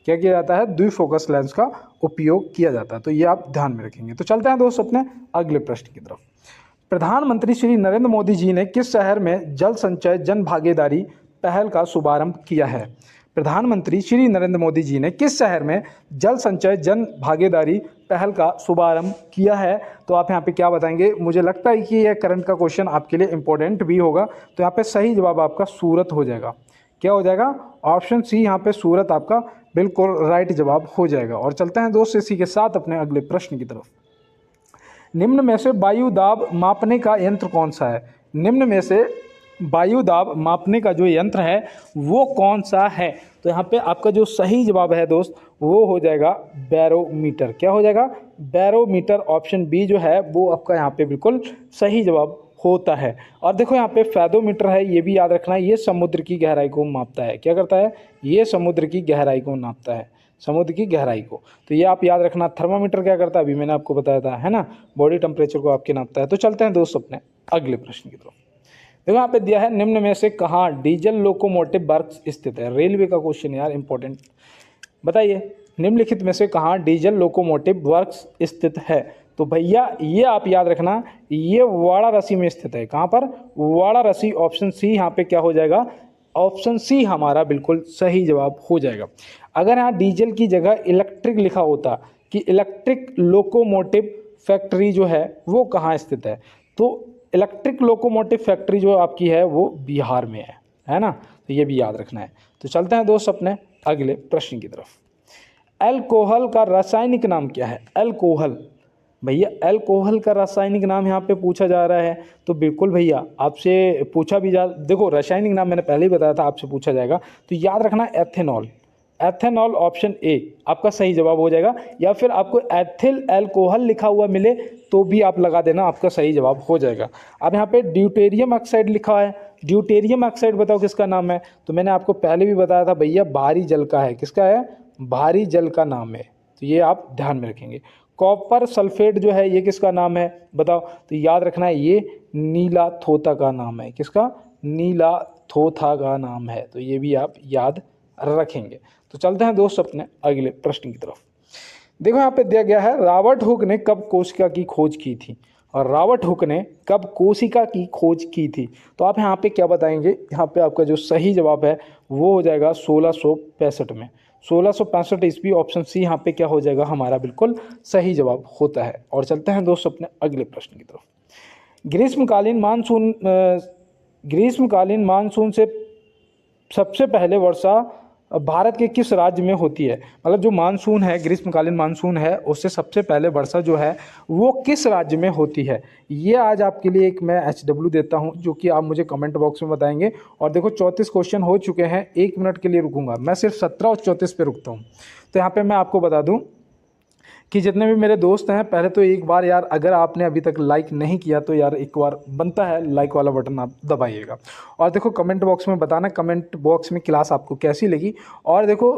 क्या किया जाता है, द्विफोकस लेंस का उपयोग किया जाता है। तो ये आप ध्यान में रखेंगे। तो चलते हैं दोस्त अपने अगले प्रश्न की तरफ। प्रधानमंत्री श्री नरेंद्र मोदी जी ने किस शहर में जल संचय जन भागीदारी पहल का शुभारंभ किया है? प्रधानमंत्री श्री नरेंद्र मोदी जी ने किस शहर में जल संचय जन भागीदारी पहल का शुभारंभ किया है? तो आप यहाँ पे क्या बताएंगे? मुझे लगता है कि यह करंट का क्वेश्चन आपके लिए इंपॉर्टेंट भी होगा। तो यहाँ पे सही जवाब आपका सूरत हो जाएगा। क्या हो जाएगा? ऑप्शन सी यहाँ पे सूरत आपका बिल्कुल राइट जवाब हो जाएगा। और चलते हैं दोस्त इसी के साथ अपने अगले प्रश्न की तरफ। निम्न में से वायु दाब मापने का यंत्र कौन सा है? निम्न में से वायु दाब मापने का जो यंत्र है वो कौन सा है? तो यहाँ पे आपका जो सही जवाब है दोस्त वो हो जाएगा बैरोमीटर। क्या हो जाएगा? बैरोमीटर। ऑप्शन बी जो है वो आपका यहाँ पे बिल्कुल सही जवाब होता है। और देखो यहाँ पे फेदोमीटर है, ये भी याद रखना है, ये समुद्र की गहराई को मापता है। क्या करता है? ये समुद्र की गहराई को नापता है, समुद्र की गहराई को। तो ये आप याद रखना। थर्मामीटर क्या करता है? अभी मैंने आपको बताया था, है ना, बॉडी टेम्परेचर को आपके नापता है। तो चलते हैं दोस्त अपने अगले प्रश्न की तरफ। देखो यहाँ पे दिया है निम्न में से कहाँ डीजल लोकोमोटिव वर्क्स स्थित है? रेलवे का क्वेश्चन यार, इंपॉर्टेंट। बताइए निम्नलिखित में से कहाँ डीजल लोकोमोटिव वर्क्स स्थित है? तो भैया ये आप याद रखना, ये वाराणसी में स्थित है। कहाँ पर? वाराणसी। ऑप्शन सी यहाँ पे क्या हो जाएगा? ऑप्शन सी हमारा बिल्कुल सही जवाब हो जाएगा। अगर यहाँ डीजल की जगह इलेक्ट्रिक लिखा होता कि इलेक्ट्रिक लोकोमोटिव फैक्ट्री जो है वो कहाँ स्थित है, तो इलेक्ट्रिक लोकोमोटिव फैक्ट्री जो आपकी है वो बिहार में है ना। तो ये भी याद रखना है। तो चलते हैं दोस्त अपने अगले प्रश्न की तरफ। अल्कोहल का रासायनिक नाम क्या है? अल्कोहल। भैया अल्कोहल का रासायनिक नाम यहाँ पे पूछा जा रहा है। तो बिल्कुल भैया आपसे पूछा भी देखो रासायनिक नाम मैंने पहले ही बताया था, आपसे पूछा जाएगा। तो याद रखना एथेनॉल। एथेनॉल ऑप्शन ए आपका सही जवाब हो जाएगा। या फिर आपको एथिल अल्कोहल लिखा हुआ मिले तो भी आप लगा देना, आपका सही जवाब हो जाएगा। अब यहाँ पे ड्यूटेरियम ऑक्साइड लिखा है। ड्यूटेरियम ऑक्साइड बताओ किसका नाम है? तो मैंने आपको पहले भी बताया था भैया, भारी जल का है। किसका है? भारी जल का नाम है। तो ये आप ध्यान में रखेंगे। कॉपर सल्फेट जो है ये किसका नाम है बताओ? तो याद रखना है ये नीला थोथा का नाम है। किसका? नीला थोथा का नाम है। तो ये भी आप याद रखेंगे। तो चलते हैं दोस्त अपने अगले प्रश्न की तरफ। देखो यहाँ पे दिया गया है रॉबर्ट हुक ने कब कोशिका की खोज की थी? और रॉबर्ट हुक ने कब कोशिका की खोज की थी? तो आप यहाँ पे क्या बताएंगे? यहाँ पे आपका जो सही जवाब है वो हो जाएगा 1665 में। 1665 ईस्वी। ऑप्शन सी यहाँ पे क्या हो जाएगा? हमारा बिल्कुल सही जवाब होता है। और चलते हैं दोस्त अपने अगले प्रश्न की तरफ। ग्रीष्मकालीन मानसून से सबसे पहले वर्षा भारत के किस राज्य में होती है? मतलब जो मानसून है, ग्रीष्मकालीन मानसून है, उससे सबसे पहले वर्षा जो है वो किस राज्य में होती है? ये आज आपके लिए एक मैं HW देता हूं जो कि आप मुझे कमेंट बॉक्स में बताएंगे। और देखो 34 क्वेश्चन हो चुके हैं, 1 मिनट के लिए रुकूंगा मैं, सिर्फ 17 और 34 पे रुकता हूँ। तो यहाँ पर मैं आपको बता दूँ कि जितने भी मेरे दोस्त हैं, पहले तो एक बार यार अगर आपने अभी तक लाइक नहीं किया तो यार एक बार बनता है लाइक वाला बटन आप दबाइएगा। और देखो कमेंट बॉक्स में बताना कमेंट बॉक्स में क्लास आपको कैसी लगी। और देखो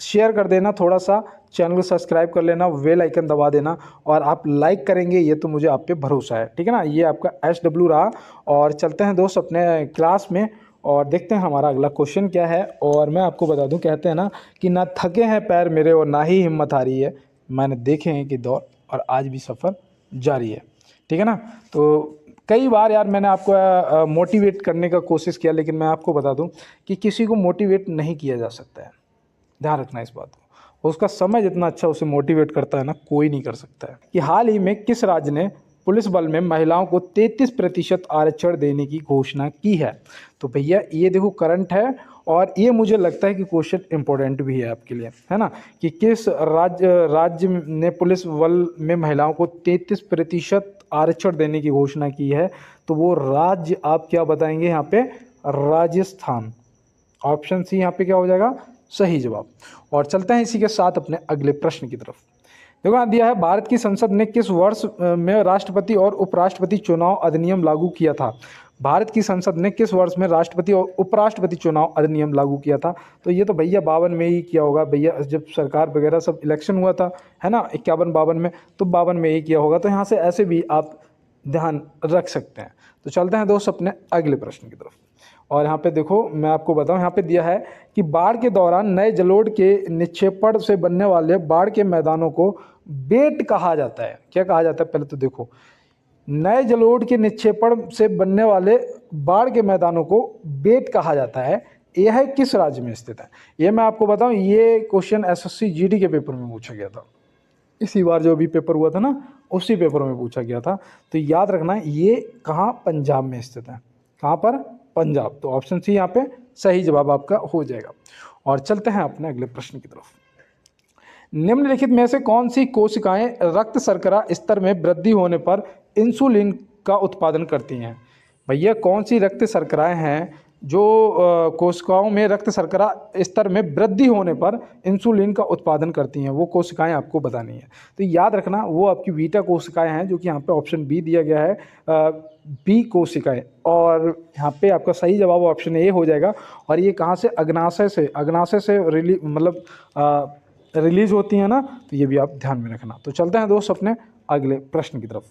शेयर कर देना, थोड़ा सा चैनल को सब्सक्राइब कर लेना, बेल आइकन दबा देना। और आप लाइक करेंगे ये तो मुझे आप पे भरोसा है, ठीक है ना। ये आपका HW रहा। और चलते हैं दोस्त अपने क्लास में और देखते हैं हमारा अगला क्वेश्चन क्या है। और मैं आपको बता दूँ, कहते हैं ना कि ना थके हैं पैर मेरे और ना ही हिम्मत हारी है, मैंने देखे हैं कि दौर और आज भी सफ़र जारी है, ठीक है ना। तो कई बार यार मैंने आपको मोटिवेट करने का कोशिश किया, लेकिन मैं आपको बता दूं कि किसी को मोटिवेट नहीं किया जा सकता है। ध्यान रखना इस बात को। उसका समय जितना अच्छा उसे मोटिवेट करता है ना, कोई नहीं कर सकता है। कि हाल ही में किस राज्य ने पुलिस बल में महिलाओं को 33% आरक्षण देने की घोषणा की है? तो भैया ये देखो करंट है और ये मुझे लगता है कि क्वेश्चन इंपॉर्टेंट भी है आपके लिए, है ना। कि किस राज्य ने पुलिस बल में महिलाओं को 33% आरक्षण देने की घोषणा की है? तो वो राज्य आप क्या बताएंगे यहाँ पे? राजस्थान। ऑप्शन सी यहाँ पे क्या हो जाएगा? सही जवाब। और चलते हैं इसी के साथ अपने अगले प्रश्न की तरफ। देखो यहाँ दिया है भारत की संसद ने किस वर्ष में राष्ट्रपति और उपराष्ट्रपति चुनाव अधिनियम लागू किया था? भारत की संसद ने किस वर्ष में राष्ट्रपति और उपराष्ट्रपति चुनाव अधिनियम लागू किया था? तो ये तो भैया 52 में ही किया होगा भैया, जब सरकार वगैरह सब इलेक्शन हुआ था, है ना, 51-52 में, तो 52 में ही किया होगा। तो यहाँ से ऐसे भी आप ध्यान रख सकते हैं। तो चलते हैं दोस्त अपने अगले प्रश्न की तरफ। और यहाँ पे देखो मैं आपको बताऊँ, यहाँ पे दिया है कि बाढ़ के दौरान नए जलोढ़ के निक्षेपण से बनने वाले बाढ़ के मैदानों को बेट कहा जाता है। क्या कहा जाता है? पहले तो देखो नए जलोढ़ के निक्षेपण से बनने वाले बाढ़ के मैदानों को बेट कहा जाता है, यह किस राज्य में स्थित है? ये मैं आपको बताऊं, ये क्वेश्चन एसएससी जीडी के पेपर में पूछा गया था। इसी बार जो अभी पेपर हुआ था ना, उसी पेपर में पूछा गया था। तो याद रखना ये कहाँ, पंजाब में स्थित है। कहाँ पर? पंजाब। तो ऑप्शन सी यहाँ पे सही जवाब आपका हो जाएगा। और चलते हैं अपने अगले प्रश्न की तरफ। निम्नलिखित में से कौन सी कोशिकाएं रक्त शर्करा स्तर में वृद्धि होने पर इंसुलिन का उत्पादन करती हैं? भैया कौन सी रक्त शर्कराएं हैं जो कोशिकाओं में रक्त शर्करा स्तर में वृद्धि होने पर इंसुलिन का उत्पादन करती हैं? वो कोशिकाएं आपको बतानी है। तो याद रखना वो आपकी बीटा कोशिकाएं हैं, जो कि यहाँ पे ऑप्शन बी दिया गया है, बी कोशिकाएं। और यहाँ पे आपका सही जवाब ऑप्शन ए हो जाएगा। और ये कहाँ से? अग्नाशय से रिलीज होती है ना, तो ये भी आप ध्यान में रखना। तो चलते हैं दोस्त अपने अगले प्रश्न की तरफ।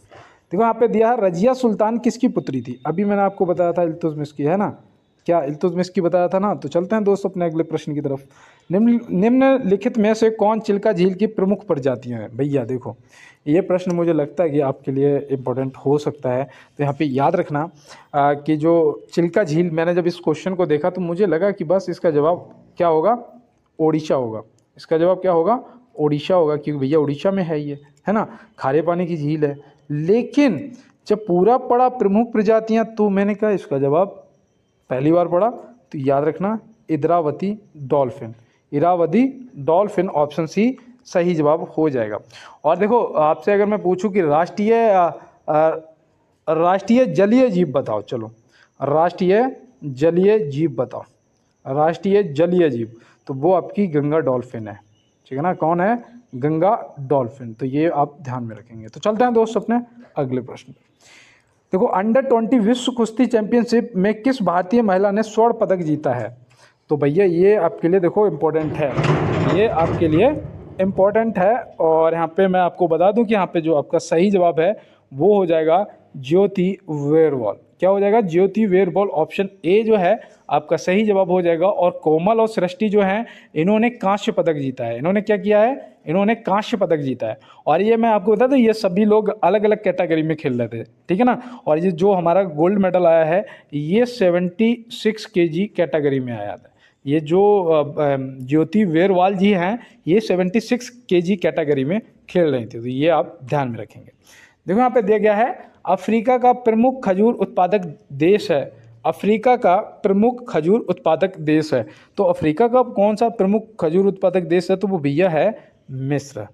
देखो यहाँ पे दिया है, रजिया सुल्तान किसकी पुत्री थी? अभी मैंने आपको बताया था इल्तुतमिश की, है ना, क्या इल्तुतमिश की बताया था ना। तो चलते हैं दोस्त अपने अगले प्रश्न की तरफ। निम्नलिखित में से कौन चिल्का झील की प्रमुख प्रजातियां हैं? भैया देखो ये प्रश्न मुझे लगता है कि आपके लिए इम्पोर्टेंट हो सकता है। तो यहाँ पे याद रखना कि जो चिल्का झील, मैंने जब इस क्वेश्चन को देखा तो मुझे लगा कि बस इसका जवाब क्या होगा? ओडिशा होगा। इसका जवाब क्या होगा? ओडिशा होगा, क्योंकि भैया उड़ीसा में है ये, है ना, खारे पानी की झील है। लेकिन जब पूरा पढ़ा प्रमुख प्रजातियां, तो मैंने कहा इसका जवाब पहली बार पढ़ा, तो याद रखना Indravati dolphin. Irrawaddy dolphin option C सही जवाब हो जाएगा। और देखो आपसे अगर मैं पूछूं कि राष्ट्रीय जलीय जीव बताओ, चलो राष्ट्रीय जलीय जीव बताओ। राष्ट्रीय जलीय जीव तो वो आपकी गंगा डॉल्फिन है, ठीक है ना। कौन है? गंगा डॉल्फिन। तो ये आप ध्यान में रखेंगे। तो चलते हैं दोस्त अपने अगले प्रश्न। देखो अंडर 20 विश्व कुश्ती चैंपियनशिप में किस भारतीय महिला ने स्वर्ण पदक जीता है? तो भैया ये आपके लिए देखो इम्पोर्टेंट है, ये आपके लिए इम्पोर्टेंट है। और यहाँ पे मैं आपको बता दूं कि यहाँ पे जो आपका सही जवाब है वो हो जाएगा ज्योति वेरवॉल। क्या हो जाएगा? ज्योति वेरवॉल। ऑप्शन ए जो है आपका सही जवाब हो जाएगा। और कोमल और सृष्टि जो हैं इन्होंने कांस्य पदक जीता है। इन्होंने क्या किया है? इन्होंने कांस्य पदक जीता है। और ये मैं आपको बता दूं ये सभी लोग अलग अलग कैटेगरी में खेल रहे थे, ठीक है ना। और ये जो हमारा गोल्ड मेडल आया है ये 76 kg कैटेगरी में आया था। ये जो ज्योति वेरवाल जी हैं ये 76 kg कैटेगरी में खेल रही थी। तो ये आप ध्यान में रखेंगे। देखो यहाँ पे दिया गया है अफ्रीका का प्रमुख खजूर उत्पादक देश है। अफ्रीका का प्रमुख खजूर उत्पादक देश है। तो अफ्रीका का कौन सा प्रमुख खजूर उत्पादक देश है? तो वो भैया है मिस्र।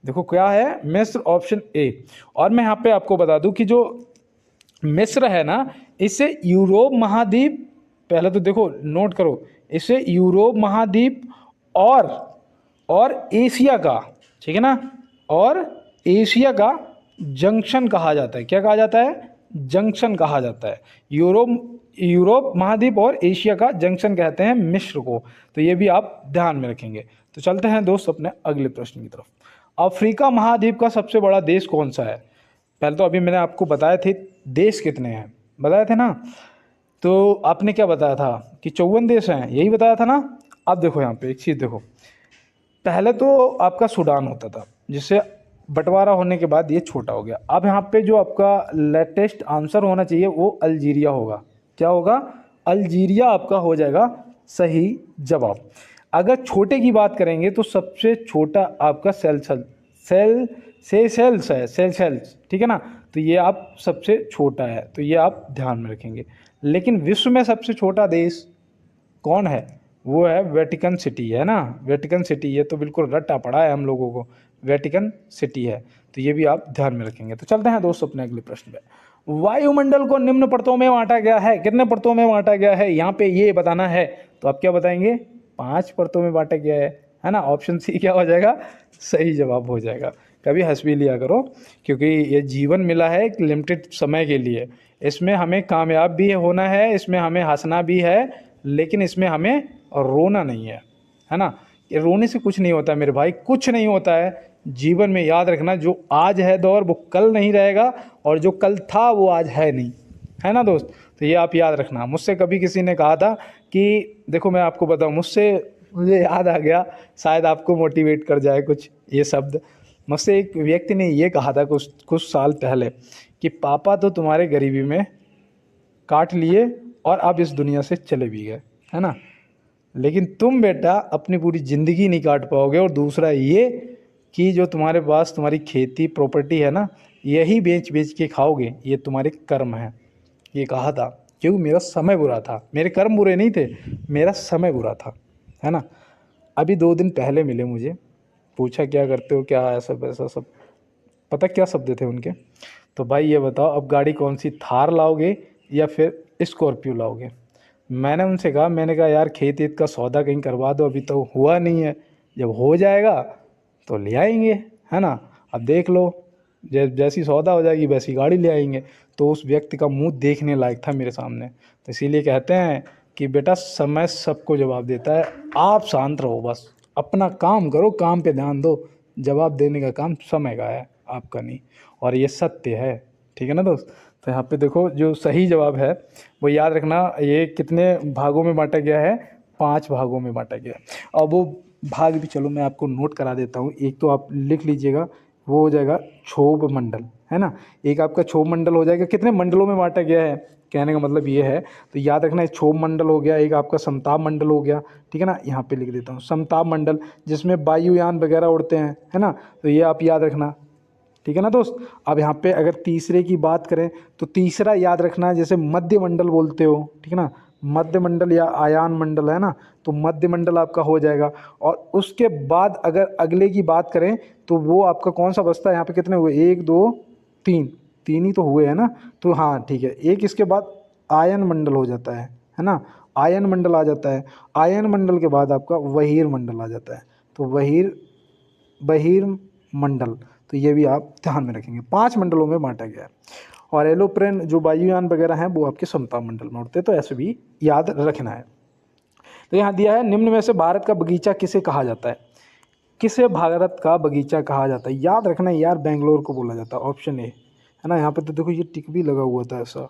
देखो क्या है? मिस्र, ऑप्शन ए। और मैं यहाँ पे आपको बता दूं कि जो मिस्र है ना, इसे यूरोप महाद्वीप, पहले तो देखो नोट करो, इसे यूरोप महाद्वीप और एशिया का, ठीक है ना, और एशिया का जंक्शन कहा जाता है। क्या कहा जाता है? जंक्शन कहा जाता है। यूरोप महाद्वीप और एशिया का जंक्शन कहते हैं मिस्र को। तो ये भी आप ध्यान में रखेंगे। तो चलते हैं दोस्त अपने अगले प्रश्न की तरफ। अफ्रीका महाद्वीप का सबसे बड़ा देश कौन सा है? पहले तो अभी मैंने आपको बताए थे देश कितने हैं, बताए थे ना। तो आपने क्या बताया था कि 54 देश हैं, यही बताया था ना। अब देखो यहाँ पे एक चीज़ देखो, पहले तो आपका सूडान होता था, जिससे बंटवारा होने के बाद ये छोटा हो गया। अब यहाँ पे जो आपका लेटेस्ट आंसर होना चाहिए वो अल्जीरिया होगा। क्या होगा? अल्जीरिया आपका हो जाएगा सही जवाब। अगर छोटे की बात करेंगे तो सबसे छोटा आपका सेशेल्स, ठीक है ना। तो ये आप सबसे छोटा है, तो ये आप ध्यान में रखेंगे। लेकिन विश्व में सबसे छोटा देश कौन है? वो है वेटिकन सिटी, है ना। वेटिकन सिटी, ये तो बिल्कुल रट्टा पड़ा है हम लोगों को, वेटिकन सिटी है। तो ये भी आप ध्यान में रखेंगे। तो चलते हैं दोस्तों अपने अगले प्रश्न पे। वायुमंडल को निम्न परतों में बांटा गया है। कितने परतों में बांटा गया है यहाँ पे ये बताना है। तो आप क्या बताएंगे? 5 परतों में बांटा गया है ना। ऑप्शन सी क्या हो जाएगा? सही जवाब हो जाएगा। कभी हंस भी लिया करो, क्योंकि ये जीवन मिला है एक लिमिटेड समय के लिए। इसमें हमें कामयाब भी होना है, इसमें हमें हंसना भी है, लेकिन इसमें हमें रोना नहीं है ना। ये रोने से कुछ नहीं होता मेरे भाई, कुछ नहीं होता है जीवन में। याद रखना जो आज है दौर वो कल नहीं रहेगा, और जो कल था वो आज है नहीं, है ना दोस्त। तो ये आप याद रखना। मुझसे कभी किसी ने कहा था कि देखो मैं आपको बताऊं, मुझे याद आ गया, शायद आपको मोटिवेट कर जाए कुछ ये शब्द। मुझसे एक व्यक्ति ने ये कहा था कुछ कुछ साल पहले कि पापा तो तुम्हारे गरीबी में काट लिए और अब इस दुनिया से चले भी गए, है ना, लेकिन तुम बेटा अपनी पूरी ज़िंदगी नहीं काट पाओगे। और दूसरा ये कि जो तुम्हारे पास तुम्हारी खेती प्रॉपर्टी है ना, यही बेच बेच के खाओगे, ये तुम्हारे कर्म है। ये कहा था क्योंकि मेरा समय बुरा था, मेरे कर्म बुरे नहीं थे, मेरा समय बुरा था, है ना। अभी 2 दिन पहले मिले मुझे, पूछा क्या करते हो, क्या ऐसा वैसा सब, पता क्या शब्द थे उनके। तो भाई ये बताओ अब गाड़ी कौन सी, थार लाओगे या फिर स्कॉर्पियो लाओगे। मैंने उनसे कहा, मैंने कहा यार खेत ईत का सौदा कहीं करवा दो, अभी तो हुआ नहीं है, जब हो जाएगा तो ले आएंगे, है ना। अब देख लो, जैसी सौदा हो जाएगी वैसी गाड़ी ले आएंगे। तो उस व्यक्ति का मुंह देखने लायक था मेरे सामने। तो इसीलिए कहते हैं कि बेटा समय सबको जवाब देता है, आप शांत रहो, बस अपना काम करो, काम पे ध्यान दो, जवाब देने का काम समय का है, आपका नहीं। और ये सत्य है, ठीक है ना दोस्त। तो यहाँ पे देखो जो सही जवाब है वो याद रखना, ये कितने भागों में बांटा गया है, 5 भागों में बांटा गया है। अब वो भाग भी चलो मैं आपको नोट करा देता हूँ, एक तो आप लिख लीजिएगा, वो हो जाएगा क्षोभ मंडल, है ना। एक आपका क्षोभ मंडल हो जाएगा, कितने मंडलों में बांटा गया है, कहने का मतलब ये है। तो याद रखना, एक क्षोभ मंडल हो गया, एक आपका समताप मंडल हो गया, ठीक है ना। यहाँ पे लिख देता हूँ समताप मंडल, जिसमें वायुयान वगैरह उड़ते हैं, है ना। तो ये आप याद रखना, ठीक है ना दोस्त। अब यहाँ पे अगर तीसरे की बात करें तो तीसरा याद रखना, जैसे मध्य मंडल बोलते हो, ठीक है ना, मध्य मंडल या आयान मंडल, है ना। तो मध्य मंडल आपका हो जाएगा। और उसके बाद अगर अगले की बात करें तो वो आपका कौन सा बचता है, यहाँ पे कितने हुए, 1 2 3, 3 ही तो हुए, है ना। तो हाँ ठीक है, एक इसके बाद आयन मंडल हो जाता है ना। आयन मंडल आ जाता है। आयन मंडल के बाद आपका वहीर मंडल आ जाता है। तो वहीर बहिर मंडल, तो ये भी आप ध्यान में रखेंगे, 5 मंडलों में बांटा गया है। और एलोप्रेन जो वायुयान वगैरह हैं वो आपके समताप मंडल में उड़ते हैं, तो ऐसे भी याद रखना है। तो यहाँ दिया है, निम्न में से भारत का बगीचा किसे कहा जाता है। किसे भारत का बगीचा कहा जाता है, याद रखना यार, बेंगलोर को बोला जाता है, ऑप्शन ए, है ना। यहाँ पे तो देखो ये टिक भी लगा हुआ था ऐसा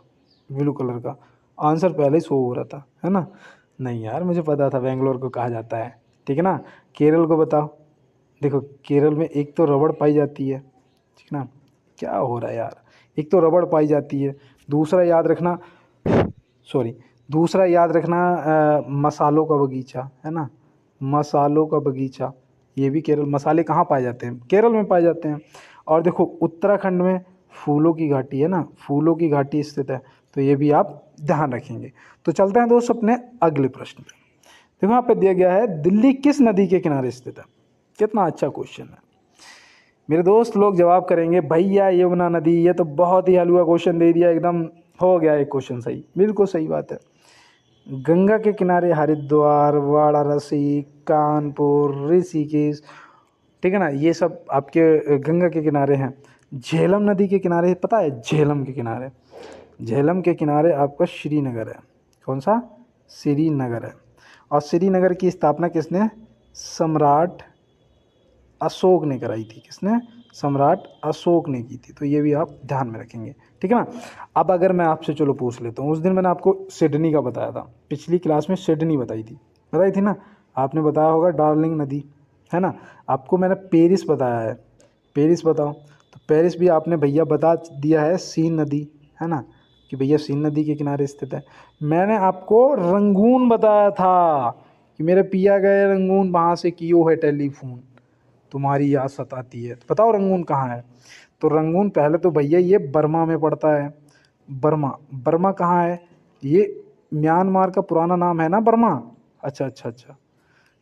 ब्लू कलर का, आंसर पहले ही शो हो रहा था, है ना। नहीं यार मुझे पता था बेंगलोर को कहा जाता है, ठीक है ना। केरल को बताओ, देखो केरल में एक तो रबड़ पाई जाती है, ठीक ना, क्या हो रहा है यार, एक तो रबड़ पाई जाती है, दूसरा याद रखना, सॉरी, दूसरा याद रखना मसालों का बगीचा, है ना, मसालों का बगीचा, ये भी केरल, मसाले कहाँ पाए जाते हैं, केरल में पाए जाते हैं। और देखो उत्तराखंड में फूलों की घाटी है ना, फूलों की घाटी स्थित है, तो ये भी आप ध्यान रखेंगे। तो चलते हैं दोस्त अपने अगले प्रश्न पे। देखो यहाँ पे दिया गया है, दिल्ली किस नदी के किनारे स्थित है। कितना अच्छा क्वेश्चन है मेरे दोस्त, लोग जवाब करेंगे भैया यमुना नदी, ये तो बहुत ही हलवा क्वेश्चन दे दिया एकदम, हो गया एक क्वेश्चन सही, बिल्कुल सही बात है। गंगा के किनारे हरिद्वार, वाराणसी, कानपुर, ऋषिकेश, ठीक है ना, ये सब आपके गंगा के किनारे हैं। झेलम नदी के किनारे पता है, झेलम के किनारे, झेलम के किनारे आपका श्रीनगर है। कौन सा, श्रीनगर है। और श्रीनगर की स्थापना किसने, सम्राट अशोक ने कराई थी, किसने, सम्राट अशोक ने की थी। तो ये भी आप ध्यान में रखेंगे, ठीक है ना। अब अगर मैं आपसे चलो पूछ लेता हूँ, उस दिन मैंने आपको सिडनी का बताया था, पिछली क्लास में सिडनी बताई थी ना, आपने बताया होगा डार्लिंग नदी, है ना। आपको मैंने पेरिस बताया है, पेरिस बताओ, तो पेरिस भी आपने भैया बता दिया है, सीन नदी, है ना, कि भैया सीन नदी के किनारे स्थित है। मैंने आपको रंगून बताया था कि मेरे पिया गए रंगून, वहाँ से कियो है टेलीफोन, तुम्हारी याद सताती है। तो बताओ रंगून कहाँ है। तो रंगून पहले तो भैया ये बर्मा में पड़ता है, बर्मा, बर्मा कहाँ है, ये म्यांमार का पुराना नाम है ना बर्मा। अच्छा अच्छा अच्छा,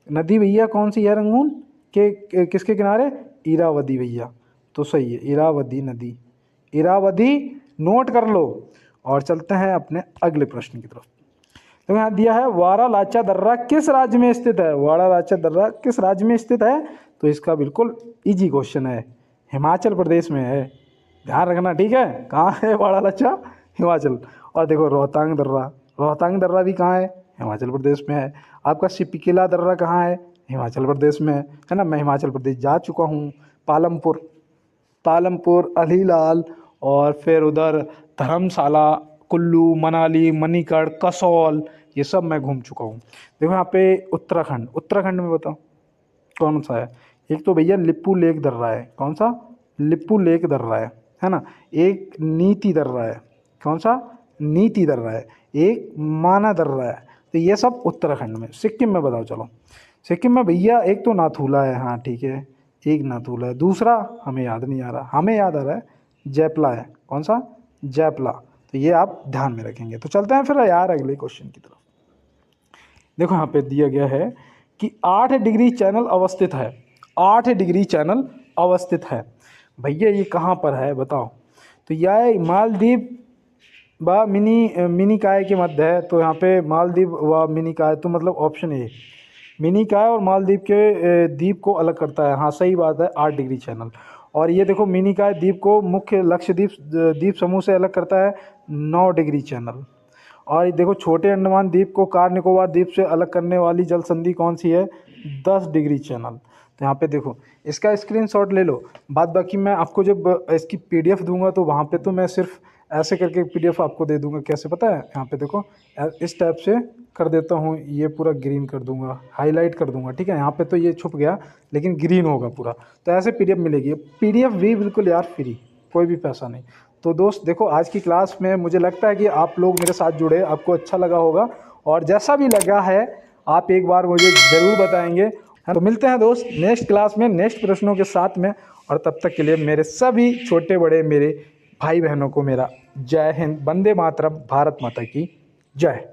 नदी भैया कौन सी है रंगून किसके किनारे, इरावदी भैया, तो सही है इरावदी नदी, इरावदी, नोट कर लो। और चलते हैं अपने अगले प्रश्न की तरफ। तो यहाँ दिया है, वारालाचा दर्रा किस राज्य में स्थित है, वारालाचा दर्रा किस राज्य में स्थित है। तो इसका बिल्कुल इजी क्वेश्चन है, हिमाचल प्रदेश में है, ध्यान रखना, ठीक है। कहाँ है वारालाचा, हिमाचल। और देखो रोहतांग दर्रा, रोहतांग दर्रा भी कहाँ है, हिमाचल प्रदेश में है। आपका सिपकिला दर्रा कहाँ है, हिमाचल प्रदेश में है ना। मैं हिमाचल प्रदेश जा चुका हूँ, पालमपुर, पालमपुर, अलीलाल, और फिर उधर धर्मशाला, कुल्लू, मनाली, मणिकर्ण, कसौल, ये सब मैं घूम चुका हूँ। देखो यहाँ पे उत्तराखंड, उत्तराखंड में बताओ कौन सा है, एक तो भैया लिप्पू लेक दर्रा है, कौन सा, लिप्पू लेक दर्रा है ना। एक नीति दर्रा है, कौन सा, नीति दर्रा है। एक माना दर्रा है। तो ये सब उत्तराखंड में। सिक्किम में बताओ चलो, सिक्किम में भैया एक तो नाथुला है, हाँ ठीक है, एक नाथुला है। दूसरा हमें याद नहीं आ रहा, हमें याद आ रहा है जैपला है, कौन सा, जैपला। तो ये आप ध्यान में रखेंगे। तो चलते हैं फिर यार अगले क्वेश्चन की तरफ। देखो यहाँ पे दिया गया है कि 8 डिग्री चैनल अवस्थित है, 8 डिग्री चैनल अवस्थित है। भैया ये कहाँ पर है बताओ। तो यह मालदीव व मिनिकॉय के मध्य है। तो यहाँ पे मालदीव व मिनिकॉय, तो मतलब ऑप्शन ए, मिनिकॉय और मालदीव के द्वीप को अलग करता है। हाँ सही बात है, 8 डिग्री चैनल। और ये देखो मिनिकॉय द्वीप को मुख्य लक्षद्वीप द्वीप समूह से अलग करता है 9 डिग्री चैनल। और ये देखो छोटे अंडमान द्वीप को कार निकोबार द्वीप से अलग करने वाली जल संधि कौन सी है, 10 डिग्री चैनल। तो यहाँ पे देखो इसका स्क्रीनशॉट ले लो। बाद बाकी मैं आपको जब इसकी पीडीएफ दूंगा तो वहाँ पे तो मैं सिर्फ ऐसे करके पीडीएफ आपको दे दूंगा। कैसे पता है, यहाँ पे देखो इस टाइप से कर देता हूँ, ये पूरा ग्रीन कर दूंगा, हाईलाइट कर दूंगा, ठीक है। यहाँ पे तो ये छुप गया लेकिन ग्रीन होगा पूरा। तो ऐसे पीडीएफ मिलेगी। पीडीएफ भी बिल्कुल यार फ्री, कोई भी पैसा नहीं। तो दोस्त देखो आज की क्लास में मुझे लगता है कि आप लोग मेरे साथ जुड़े, आपको अच्छा लगा होगा। और जैसा भी लगा है आप एक बार मुझे ज़रूर बताएंगे। तो मिलते हैं दोस्त नेक्स्ट क्लास में नेक्स्ट प्रश्नों के साथ में। और तब तक के लिए मेरे सभी छोटे बड़े मेरे भाई बहनों को मेरा जय हिंद, वंदे मातरम, भारत माता की जय।